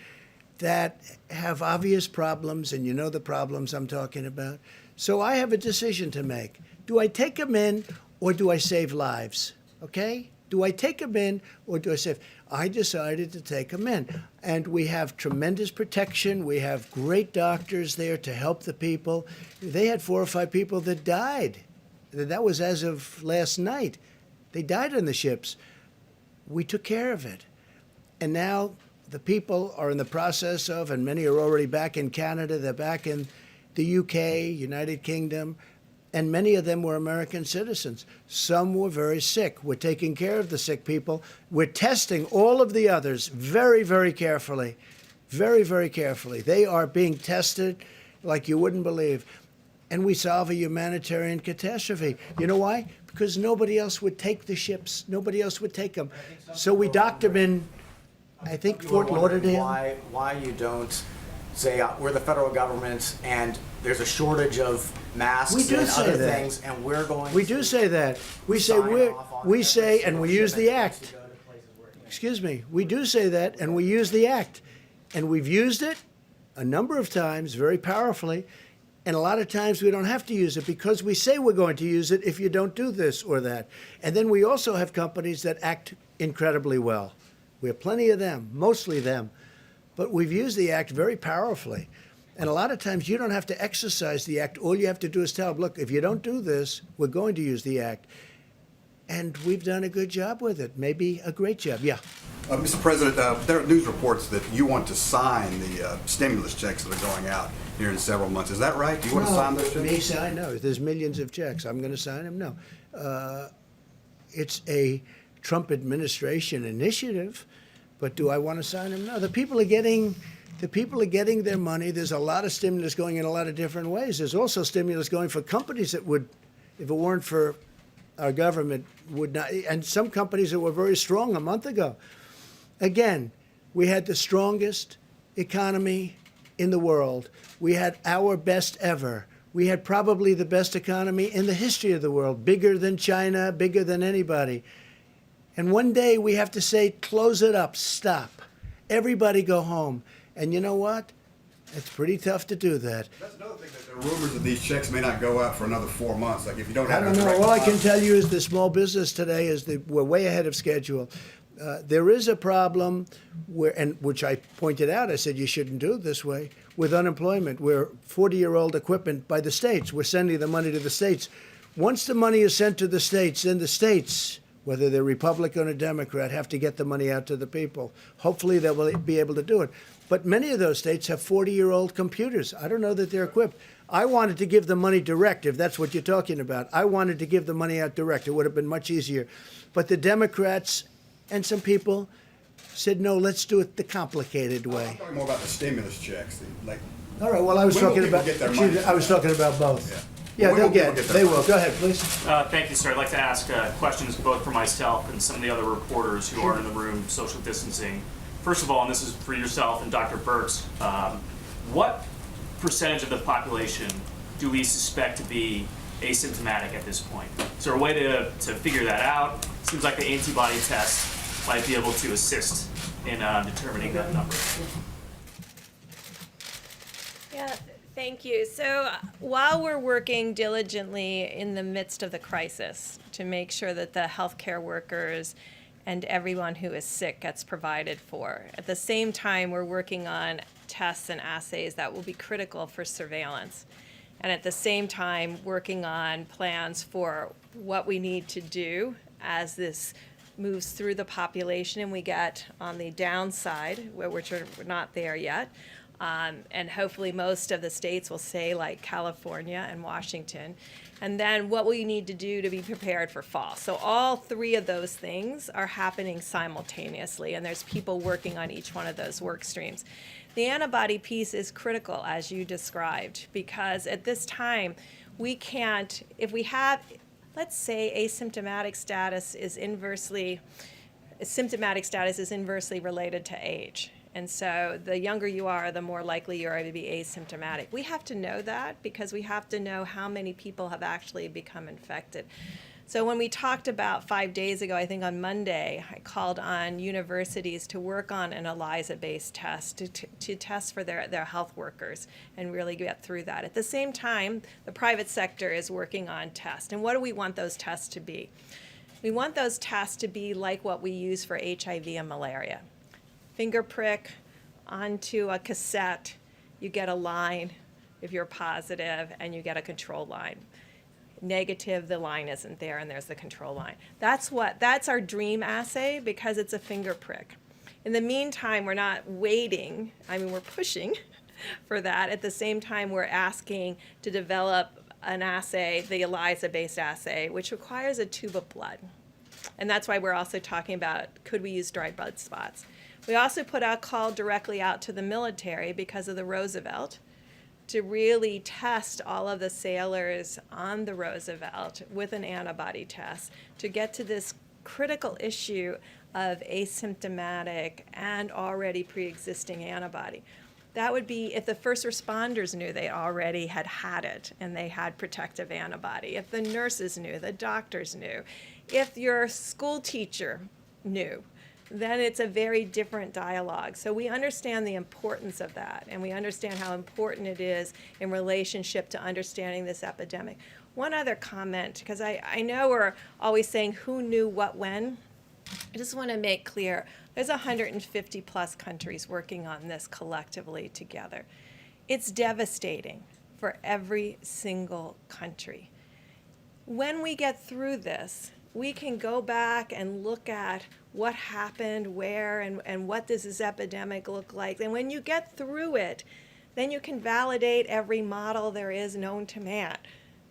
that have obvious problems, and you know the problems I'm talking about? So I have a decision to make. Do I take them in or do I save lives? Okay? Do I take them in or do I save? I decided to take them in. And we have tremendous protection. We have great doctors there to help the people. They had 4 or 5 people that died. That was as of last night. They died on the ships. We took care of it. And now the people are in the process of, and many are already back in Canada, they're back in the UK, United Kingdom, and many of them were American citizens. Some were very sick. We're taking care of the sick people. We're testing all of the others very, very carefully. Very, very carefully. They are being tested like you wouldn't believe. And we solve a humanitarian catastrophe. You know why? Because nobody else would take the ships. Nobody else would take them. So we docked them in, I think, Fort Lauderdale. Why you don't say we're the federal government and there's a shortage of masks and other things, and we're going. We do say that. We say and we use the act. Excuse me. We do say that, and we use the act, and we've used it a number of times very powerfully. And a lot of times we don't have to use it because we say we're going to use it if you don't do this or that. And then we also have companies that act incredibly well. We have plenty of them, mostly them. But we've used the act very powerfully. And a lot of times you don't have to exercise the act. All you have to do is tell them, look, if you don't do this, we're going to use the act. And we've done a good job with it, maybe a great job. Yeah. Mr. President, there are news reports that you want to sign the stimulus checks that are going out here in several months. Is that right? Do you want to sign those checks? Me sign? No. There's millions of checks. I'm going to sign them? No. It's a Trump administration initiative, but do I want to sign them? No. The people are getting their money. There's a lot of stimulus going in a lot of different ways. There's also stimulus going for companies that would, if it weren't for our government, would not, and some companies that were very strong a month ago. Again, we had the strongest economy in the world. We had our best ever. We had probably the best economy in the history of the world, bigger than China, bigger than anybody. And one day we have to say, close it up, stop. Everybody go home. And you know what? It's pretty tough to do that. That's another thing, that there are rumors that these checks may not go out for another 4 months. Like if you don't have I don't know. All I can tell you is the small business today is that we're way ahead of schedule. There is a problem which I pointed out. I said you shouldn't do it this way with unemployment. We're 40-year-old equipment by the states. We're sending the money to the states. Once the money is sent to the states, then the states, whether they're Republican or Democrat, have to get the money out to the people. Hopefully they will be able to do it. But many of those states have 40-year-old computers. I don't know that they're equipped. I wanted to give the money direct, if that's what you're talking about. I wanted to give the money out direct. It would have been much easier. But the Democrats and some people said, no, let's do it the complicated way. I'm talking more about the stimulus checks. All right, well, I was talking about both. Yeah. Yeah, We they'll want people get, to they their will. money. Go ahead, please. Thank you, sir. I'd like to ask questions both for myself and some of the other reporters who aren't in the room, social distancing. First of all, and this is for yourself and Dr. Birx, what percentage of the population do we suspect to be asymptomatic at this point? Is there a way to figure that out? Seems like the antibody test might be able to assist in determining that number. Yeah, thank you. So while we're working diligently in the midst of the crisis to make sure that the healthcare workers and everyone who is sick gets provided for, at the same time, we're working on tests and assays that will be critical for surveillance. And at the same time, working on plans for what we need to do as this moves through the population and we get on the downside, which we're not there yet. And hopefully most of the states will say, like California and Washington, and then what we need to do to be prepared for fall. So all three of those things are happening simultaneously, and there's people working on each one of those work streams. The antibody piece is critical, as you described, because at this time, we can't, if we have, let's say asymptomatic status is inversely related to age. And so the younger you are, the more likely you are to be asymptomatic. We have to know that because we have to know how many people have actually become infected. So when we talked about 5 days ago, I think on Monday, I called on universities to work on an ELISA-based test to test for their health workers and really get through that. At the same time, the private sector is working on tests. And what do we want those tests to be? We want those tests to be like what we use for HIV and malaria. Finger prick onto a cassette, you get a line if you're positive, and you get a control line. Negative, the line isn't there, and there's the control line. That's our dream assay because it's a finger prick. In the meantime, we're not waiting. I mean, we're pushing for that. At the same time, we're asking to develop an assay, the ELISA-based assay, which requires a tube of blood. And that's why we're also talking about, could we use dried blood spots? We also put a call directly out to the military because of the Roosevelt to really test all of the sailors on the Roosevelt with an antibody test to get to this critical issue of asymptomatic and already pre-existing antibody. That would be if the first responders knew they already had it and they had protective antibody, if the nurses knew, the doctors knew, if your school teacher knew, then it's a very different dialogue. So we understand the importance of that, and we understand how important it is in relationship to understanding this epidemic. One other comment, because I know we're always saying who knew what when. I just want to make clear, there's 150 plus countries working on this collectively together. It's devastating for every single country. When we get through this, we can go back and look at what happened, where, and what does this epidemic look like. And when you get through it, then you can validate every model there is known to man.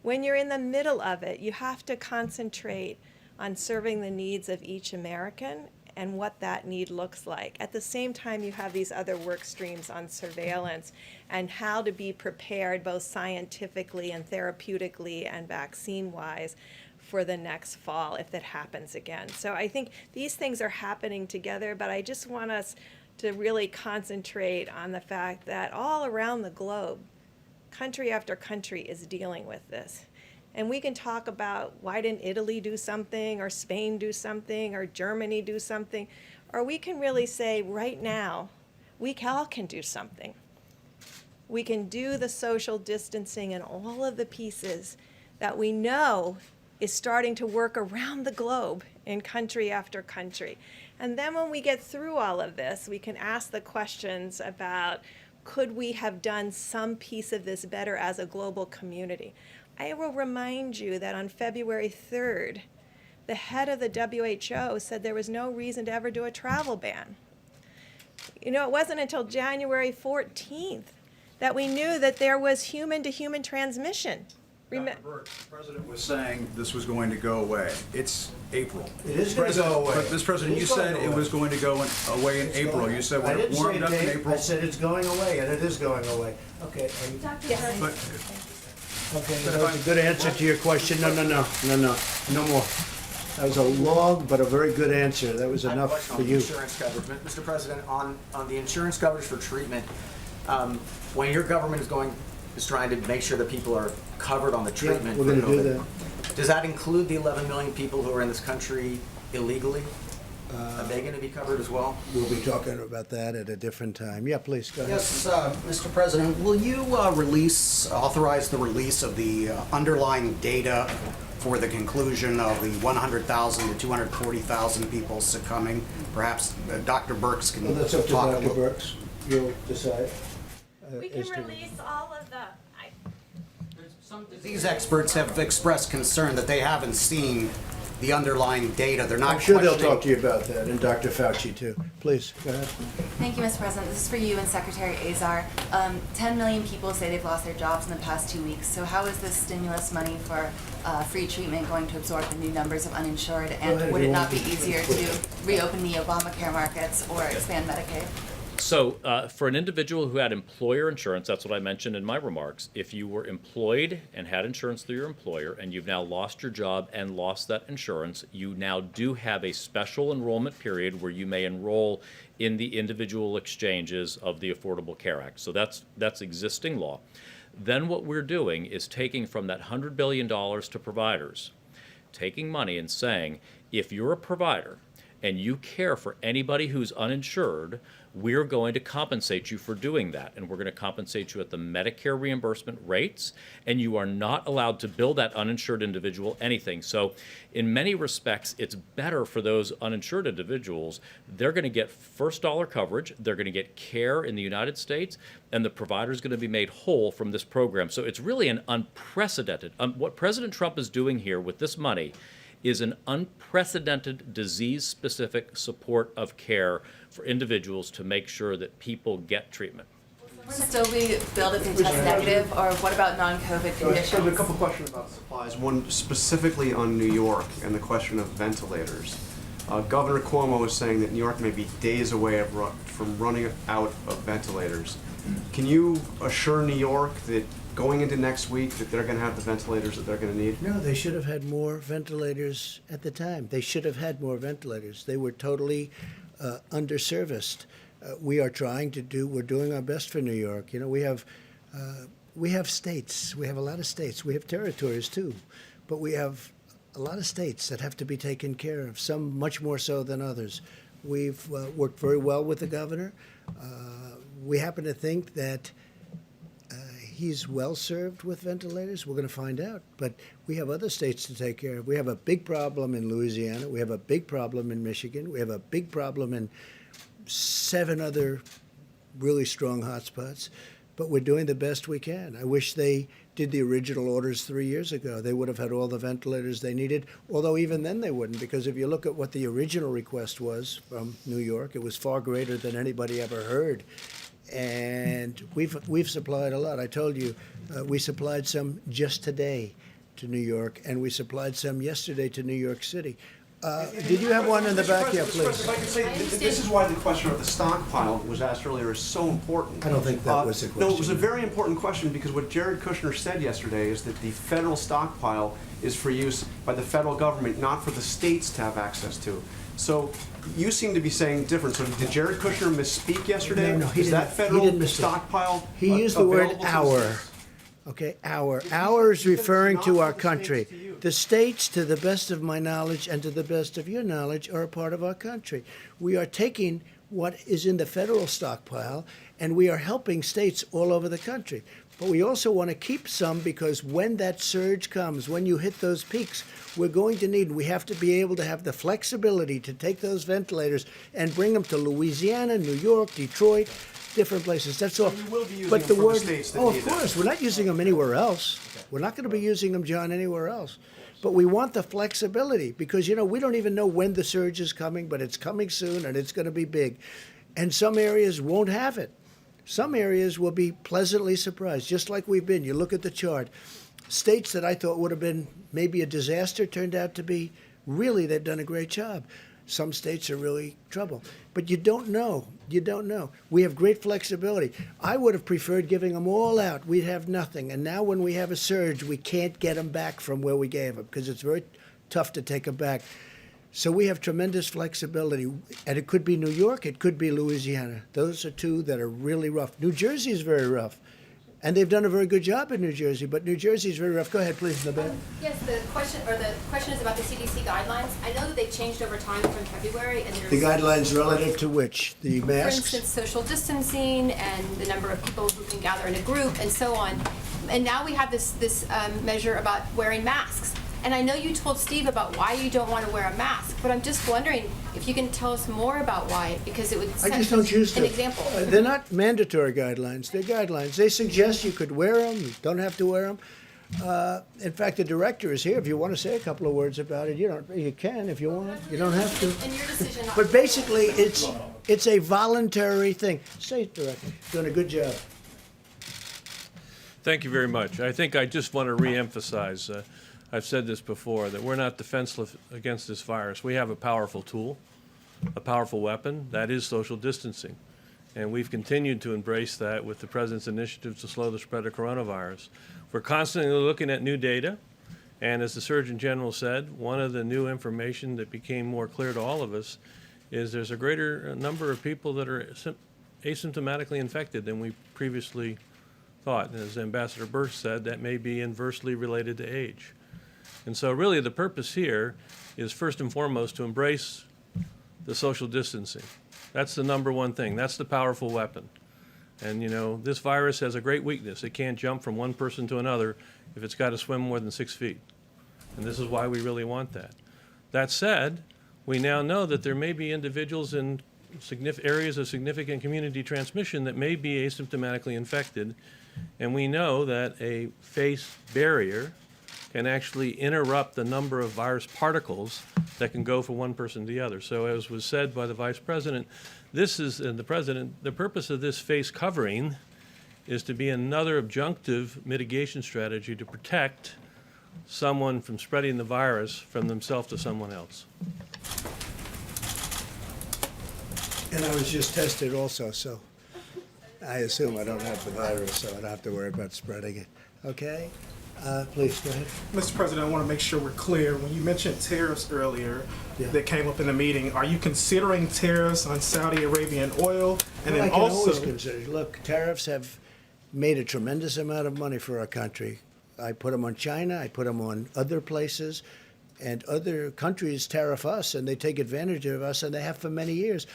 When you're in the middle of it, you have to concentrate on serving the needs of each American and what that need looks like. At the same time, you have these other work streams on surveillance and how to be prepared both scientifically and therapeutically and vaccine-wise for the next fall if that happens again. So I think these things are happening together, but I just want us to really concentrate on the fact that all around the globe, country after country is dealing with this. And we can talk about why didn't Italy do something, or Spain do something, or Germany do something, or we can really say right now, we all can do something. We can do the social distancing and all of the pieces that we know is starting to work around the globe in country after country. And then when we get through all of this, we can ask the questions about, could we have done some piece of this better as a global community? I will remind you that on February 3rd, the head of the WHO said there was no reason to ever do a travel ban. You know, it wasn't until January 14th that we knew that there was human-to-human transmission. Dr. Birx, the President was saying this was going to go away. It's April. It is going to go away. Mr. President, you said it was going to go away in April. You said when it warmed up in April. I said it's going away, and it is going away. Okay. Yes. But Okay, that was a good answer to your question. No more. That was a long but a very good answer. That was enough for you. Insurance coverage. Mr. President, on the insurance coverage for treatment, when your government is trying to make sure that people are covered on the treatment, we're going to do that. does that include the 11 million people who are in this country illegally? Are they going to be covered as well? We'll be talking about that at a different time. Yeah, please, go ahead. Yes, Mr. President, will you authorize the release of the underlying data for the conclusion of the 100,000 to 240,000 people succumbing? Perhaps Dr. Birx can Well, that's up to talk a Dr. little. Birx. You'll decide. We can release all of the. These experts have expressed concern that they haven't seen the underlying data. They're not I'm sure they'll questioning- talk to you about that, and Dr. Fauci, too. Please, go ahead. Thank you, Mr. President. This is for you and Secretary Azar. 10 million people say they've lost their jobs in the past 2 weeks. So how is this stimulus money for free treatment going to absorb the new numbers of uninsured? And ahead, would you it not want be to- easier to reopen the Obamacare markets or expand Medicaid? So for an individual who had employer insurance, that's what I mentioned in my remarks, if you were employed and had insurance through your employer and you've now lost your job and lost that insurance, you now do have a special enrollment period where you may enroll in the individual exchanges of the Affordable Care Act. So that's existing law. Then what we're doing is taking from that $100 billion to providers, taking money and saying, if you're a provider and you care for anybody who's uninsured, we're going to compensate you for doing that. And we're going to compensate you at the Medicare reimbursement rates, and you are not allowed to bill that uninsured individual anything. So in many respects, it's better for those uninsured individuals. They're going to get first dollar coverage, they're going to get care in the United States, and the provider is going to be made whole from this program. So it's really an unprecedented, what President Trump is doing here with this money is an unprecedented disease-specific support of care for individuals to make sure that people get treatment. Will it still be billed if they test negative, or what about non-COVID conditions? A couple questions about supplies. One specifically on New York and the question of ventilators. Governor Cuomo is saying that New York may be days away from running out of ventilators. Can you assure New York that going into next week that they're going to have the ventilators that they're going to need? No, they should have had more ventilators at the time. They should have had more ventilators. They were totally underserviced. We're doing our best for New York. You know, we have states. We have a lot of states. We have territories too, but we have a lot of states that have to be taken care of, some much more so than others. We've worked very well with the governor. We happen to think that he's well served with ventilators. We're going to find out. But we have other states to take care of. We have a big problem in Louisiana. We have a big problem in Michigan. We have a big problem in 7 other really strong hotspots. But we're doing the best we can. I wish they did the original orders 3 years ago. They would have had all the ventilators they needed, although even then they wouldn't, because if you look at what the original request was from New York, it was far greater than anybody ever heard. And we've supplied a lot. I told you, we supplied some just today to New York, and we supplied some yesterday to New York City. Did you have one in the back? Yeah, please. If I could say, this is why the question of the stockpile was asked earlier is so important. I don't think that was the question. No, it was a very important question because what Jared Kushner said yesterday is that the federal stockpile is for use by the federal government, not for the states to have access to. So you seem to be saying different. So did Jared Kushner misspeak yesterday? No, he is didn't. that federal He didn't misspeak. stockpile? He used the word available to the our. states? Okay, our. Our is referring to our country. The states, to the best of my knowledge and to the best of your knowledge, are a part of our country. We are taking what is in the federal stockpile and we are helping states all over the country. But we also want to keep some because when that surge comes, when you hit those peaks, we're going to need, we have to be able to have the flexibility to take those ventilators and bring them to Louisiana, New York, Detroit, different places. That's all. You will be using But them the for word, the states that oh, need of them. course, we're not using them anywhere else. We're not going to be using them, John, anywhere else. But we want the flexibility because, you know, we don't even know when the surge is coming, but it's coming soon and it's going to be big. And some areas won't have it. Some areas will be pleasantly surprised, just like we've been. You look at the chart. States that I thought would have been maybe a disaster turned out to be really, they've done a great job. Some states are really trouble. But you don't know. You don't know. We have great flexibility. I would have preferred giving them all out. We'd have nothing. And now when we have a surge, we can't get them back from where we gave them because it's very tough to take them back. So we have tremendous flexibility. And it could be New York. It could be Louisiana. Those are two that are really rough. New Jersey is very rough. And they've done a very good job in New Jersey, but New Jersey is very rough. Go ahead, please, Nabet. Yes, the question is about the CDC guidelines. I know that they've changed over time from February, and there's The guidelines relative to which? The for masks? instance, social distancing and the number of people who can gather in a group and so on. And now we have this measure about wearing masks. And I know you told Steve about why you don't want to wear a mask, but I'm just wondering if you can tell us more about why, because it would I set just don't choose to. an example. They're not mandatory guidelines. They're guidelines. They suggest you could wear them. You don't have to wear them. In fact, the director is here. If you want to say a couple of words about it, you can if you want. You don't have to. And your decision. But basically, it's a voluntary thing. Say, director, doing a good job. Thank you very much. I think I just want to reemphasize, I've said this before, that we're not defenseless against this virus. We have a powerful tool, a powerful weapon, that is social distancing. And we've continued to embrace that with the President's initiative to slow the spread of coronavirus. We're constantly looking at new data, and as the Surgeon General said, one of the new information that became more clear to all of us is there's a greater number of people that are asymptomatically infected than we previously thought. And as Ambassador Burke said, that may be inversely related to age. And so really the purpose here is first and foremost to embrace the social distancing. That's the number one thing. That's the powerful weapon. And this virus has a great weakness. It can't jump from one person to another if it's got to swim more than 6 feet. And this is why we really want that. That said, we now know that there may be individuals in areas of significant community transmission that may be asymptomatically infected. And we know that a face barrier can actually interrupt the number of virus particles that can go from one person to the other. So as was said by the Vice President, the purpose of this face covering is to be another adjunctive mitigation strategy to protect someone from spreading the virus from themselves to someone else. And I was just tested also, so I assume I don't have the virus, so I don't have to worry about spreading it. Okay? Please, go ahead. Mr. President, I want to make sure we're clear. When you mentioned tariffs earlier that came up in the meeting, are you considering tariffs on Saudi Arabian oil? And Well, then I can also, always consider. Look, tariffs have made a tremendous amount of money for our country. I put them on China. I put them on other places. And other countries tariff us, and they take advantage of us, and they have for many years.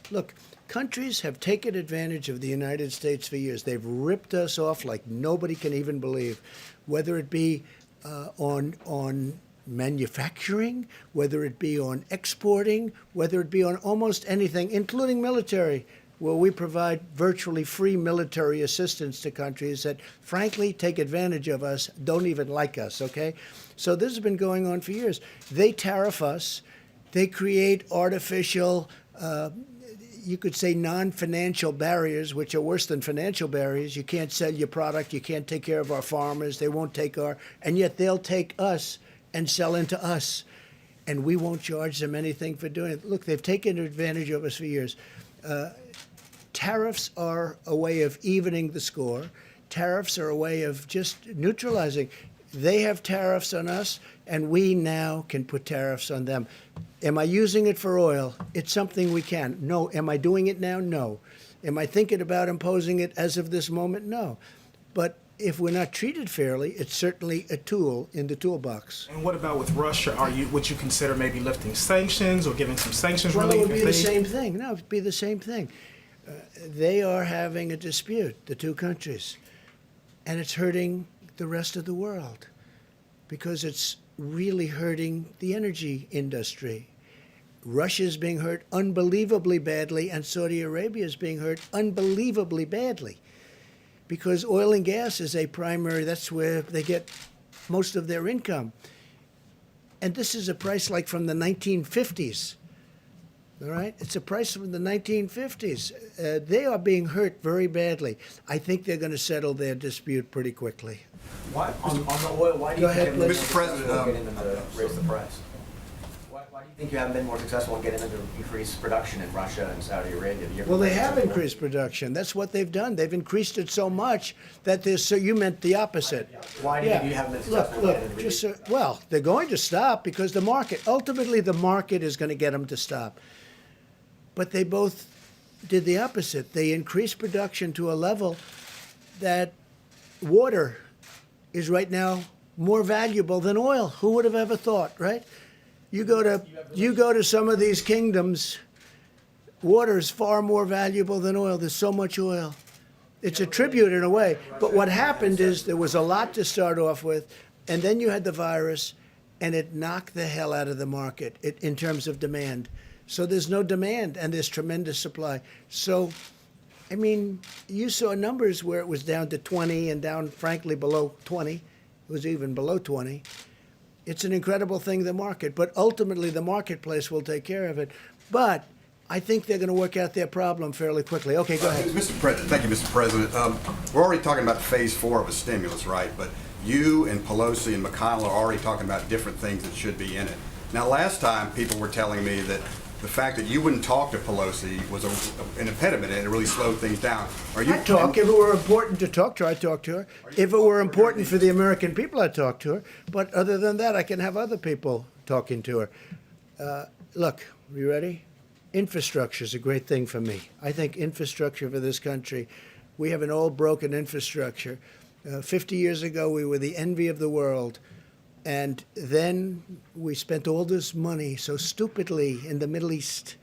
Look, countries have taken advantage of the United States for years. They've ripped us off like nobody can even believe, whether it be on manufacturing, whether it be on exporting, whether it be on almost anything, including military, where we provide virtually free military assistance to countries that, frankly, take advantage of us, don't even like us, okay? So this has been going on for years. They tariff us. They create artificial, you could say non-financial barriers, which are worse than financial barriers. You can't sell your product. You can't take care of our farmers. They won't take and yet they'll take us and sell into us. And we won't charge them anything for doing it. Look, they've taken advantage of us for years. Tariffs are a way of evening the score. Tariffs are a way of just neutralizing. They have tariffs on us, and we now can put tariffs on them. Am I using it for oil? It's something we can. No. Am I doing it now? No. Am I thinking about imposing it as of this moment? No. But if we're not treated fairly, it's certainly a tool in the toolbox. and what about with Russia? Would you consider maybe lifting sanctions or giving some sanctions Well, relief? it would be if the they- same thing. No, it would be the same thing. They are having a dispute, the two countries, and it's hurting the rest of the world because it's really hurting the energy industry. Russia's being hurt unbelievably badly, and Saudi Arabia is being hurt unbelievably badly because oil and gas is a primary, that's where they get most of their income. And this is a price like from the 1950s. All right? It's a price from the 1950s. They are being hurt very badly. I think they're going to settle their dispute pretty quickly. Why, on the oil, why do Go you ahead, think please. Mr. President, get in to raise the price? Why do I think you haven't been more successful in getting them to increase production in Russia and Saudi Arabia. Well, they have increased production. That's what they've done. They've increased it so much that there's, so you meant the opposite. Why do you think you haven't been successful in getting them to reduce? Well, they're going to stop because the market, ultimately the market is going to get them to stop. But they both did the opposite. They increased production to a level that water is right now more valuable than oil. Who would have ever thought, right? You go to some of these kingdoms, water is far more valuable than oil. There's so much oil. It's a tribute in a way. But what happened is there was a lot to start off with, and then you had the virus, and it knocked the hell out of the market in terms of demand. So there's no demand, and there's tremendous supply. So, I mean, you saw numbers where it was down to 20 and down, frankly, below 20. It was even below 20. It's an incredible thing, the market. But ultimately, the marketplace will take care of it. But I think they're going to work out their problem fairly quickly. Okay, go ahead. Mr. President, thank you, Mr. President. We're already talking about phase 4 of a stimulus, right? But you and Pelosi and McConnell are already talking about different things that should be in it. Now, last time, people were telling me that the fact that you wouldn't talk to Pelosi was an impediment and it really slowed things down. I'd talk. If it were important to talk to her, I'd talk to her. If it were important for the American people, I'd talk to her. But other than that, I can have other people talking to her. Look, you ready? Infrastructure is a great thing for me. I think infrastructure for this country, we have an old broken infrastructure. 50 years ago, we were the envy of the world. And then we spent all this money so stupidly in the Middle East.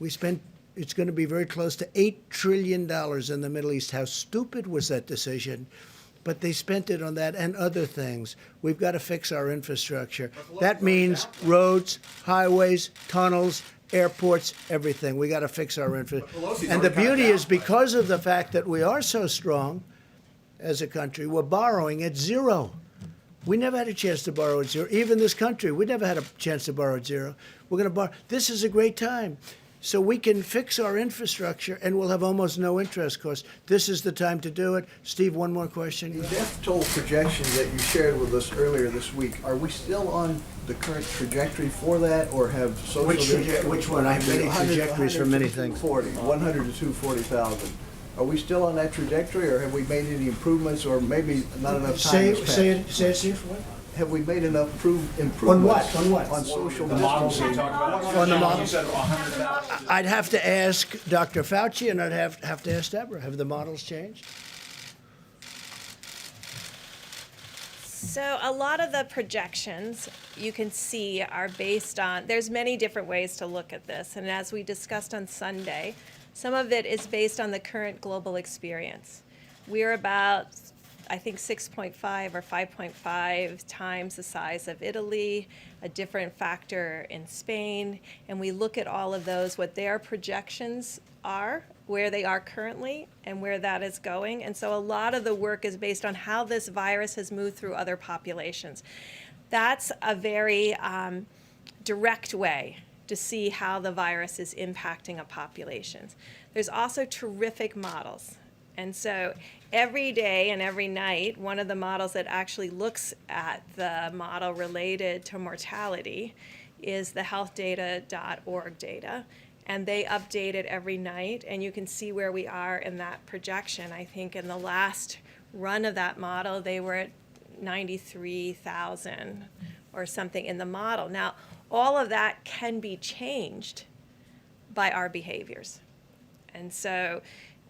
It's going to be very close to $8 trillion in the Middle East. How stupid was that decision? But they spent it on that and other things. We've got to fix our infrastructure. That means roads, highways, tunnels, airports, everything. We got to fix our infrastructure. And the beauty is because of the fact that we are so strong as a country, we're borrowing at zero. We never had a chance to borrow at zero. Even this country, we never had a chance to borrow at zero. We're going to borrow. This is a great time. So we can fix our infrastructure and we'll have almost no interest costs. This is the time to do it. Steve, one more question. The death toll projections that you shared with us earlier this week, are we still on the current trajectory for that, or have social... Which one? I have many trajectories for many things. 100 to 240,000. Are we still on that trajectory, or have we made any improvements, or maybe not enough time has passed? Say it, Steve. What? Have we made enough improvements? On what? On what? On social the models we talked about. On the models. I'd have to ask Dr. Fauci, and I'd have to ask Deborah. Have the models changed? So a lot of the projections you can see are based on, there's many different ways to look at this. And as we discussed on Sunday, some of it is based on the current global experience. We're about, I think, 6.5 or 5.5 times the size of Italy, a different factor in Spain. And we look at all of those, what their projections are, where they are currently, and where that is going. And so a lot of the work is based on how this virus has moved through other populations. That's a very direct way to see how the virus is impacting a population. There's also terrific models. And so every day and every night, one of the models that actually looks at the model related to mortality is the healthdata.org data. And they update it every night, and you can see where we are in that projection. I think in the last run of that model, they were at 93,000 or something in the model. Now, all of that can be changed by our behaviors. And so,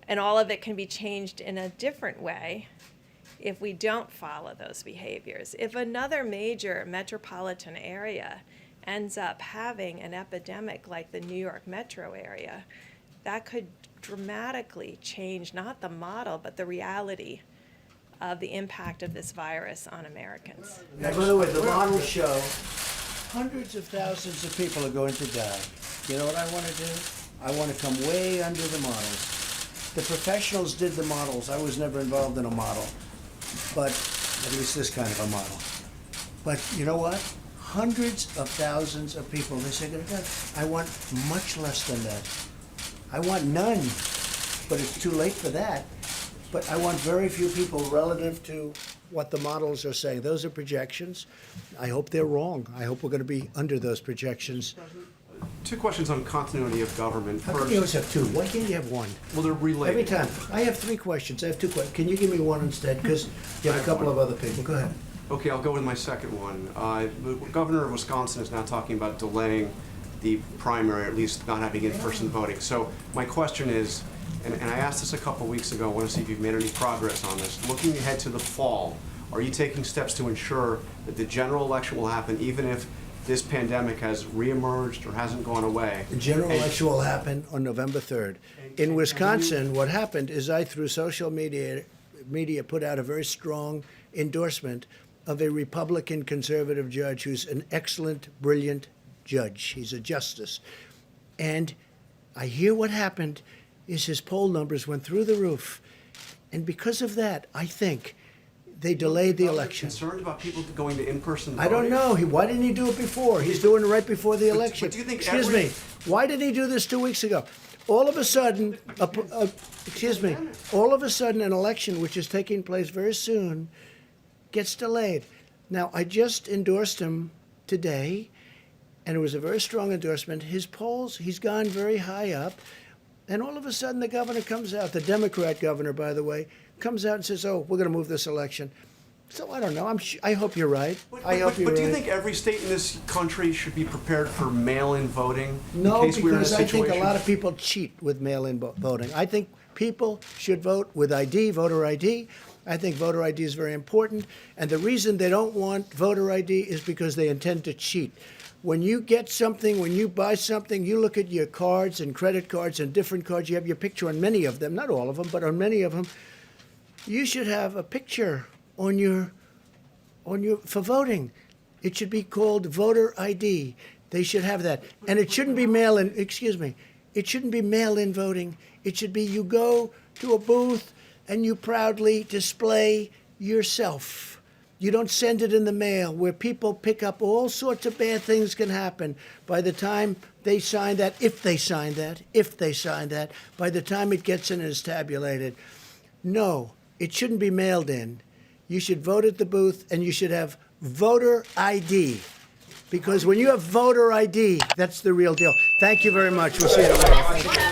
and all of it can be changed in a different way if we don't follow those behaviors. If another major metropolitan area ends up having an epidemic like the New York metro area, that could dramatically change not the model, but the reality of the impact of this virus on Americans. Now, by the way, the models show hundreds of thousands of people are going to die. You know what I want to do? I want to come way under the models. The professionals did the models. I was never involved in a model, but at least this kind of a model. But you know what? Hundreds of thousands of people, they say, I want much less than that. I want none, but it's too late for that. But I want very few people relative to what the models are saying. Those are projections. I hope they're wrong. I hope we're going to be under those projections. Two questions on continuity of government. How come you always have two? Why can't you have one? Well, they're related. Every time. I have three questions. I have two questions. Can you give me one instead? Because you have a couple of other people. Go ahead. Okay, I'll go with my second one. The governor of Wisconsin is now talking about delaying the primary, or at least not having in-person voting. So my question is, and I asked this a couple weeks ago, I want to see if you've made any progress on this. Looking ahead to the fall, are you taking steps to ensure that the general election will happen even if this pandemic has reemerged or hasn't gone away? The general election will happen on November 3rd. In Wisconsin, what happened is I, through social media, put out a very strong endorsement of a Republican conservative judge who's an excellent, brilliant judge. He's a justice. And I hear what happened is his poll numbers went through the roof. And because of that, I think they delayed the election. Concerned about people going to in-person I voting? don't know. Why didn't he do it before? He's doing it right before the election. But do you think Excuse me. Why did he do this 2 weeks ago? All of a sudden, all of a sudden an election which is taking place very soon gets delayed. Now, I just endorsed him today, and it was a very strong endorsement. His polls, he's gone very high up, and all of a sudden the governor comes out, the Democrat governor, by the way, comes out and says, oh, we're going to move this election. So I don't know. I hope you're right. I hope you're right. But do you think every state in this country should be prepared for mail-in voting? No, in case we're in a because I think a situation? lot of people cheat with mail-in voting. I think people should vote with ID, voter ID. I think voter ID is very important. And the reason they don't want voter ID is because they intend to cheat. When you get something, when you buy something, you look at your cards and credit cards and different cards. You have your picture on many of them, not all of them, but on many of them. You should have a picture on your for voting. It should be called voter ID. They should have that. And it shouldn't be mail-in, it shouldn't be mail-in voting. It should be you go to a booth and you proudly display yourself. You don't send it in the mail where people pick up all sorts of bad things can happen by the time they sign that, if they sign that, by the time it gets in and is tabulated. No, it shouldn't be mailed in. You should vote at the booth and you should have voter ID. Because when you have voter ID, that's the real deal. Thank you very much. We'll see you tomorrow.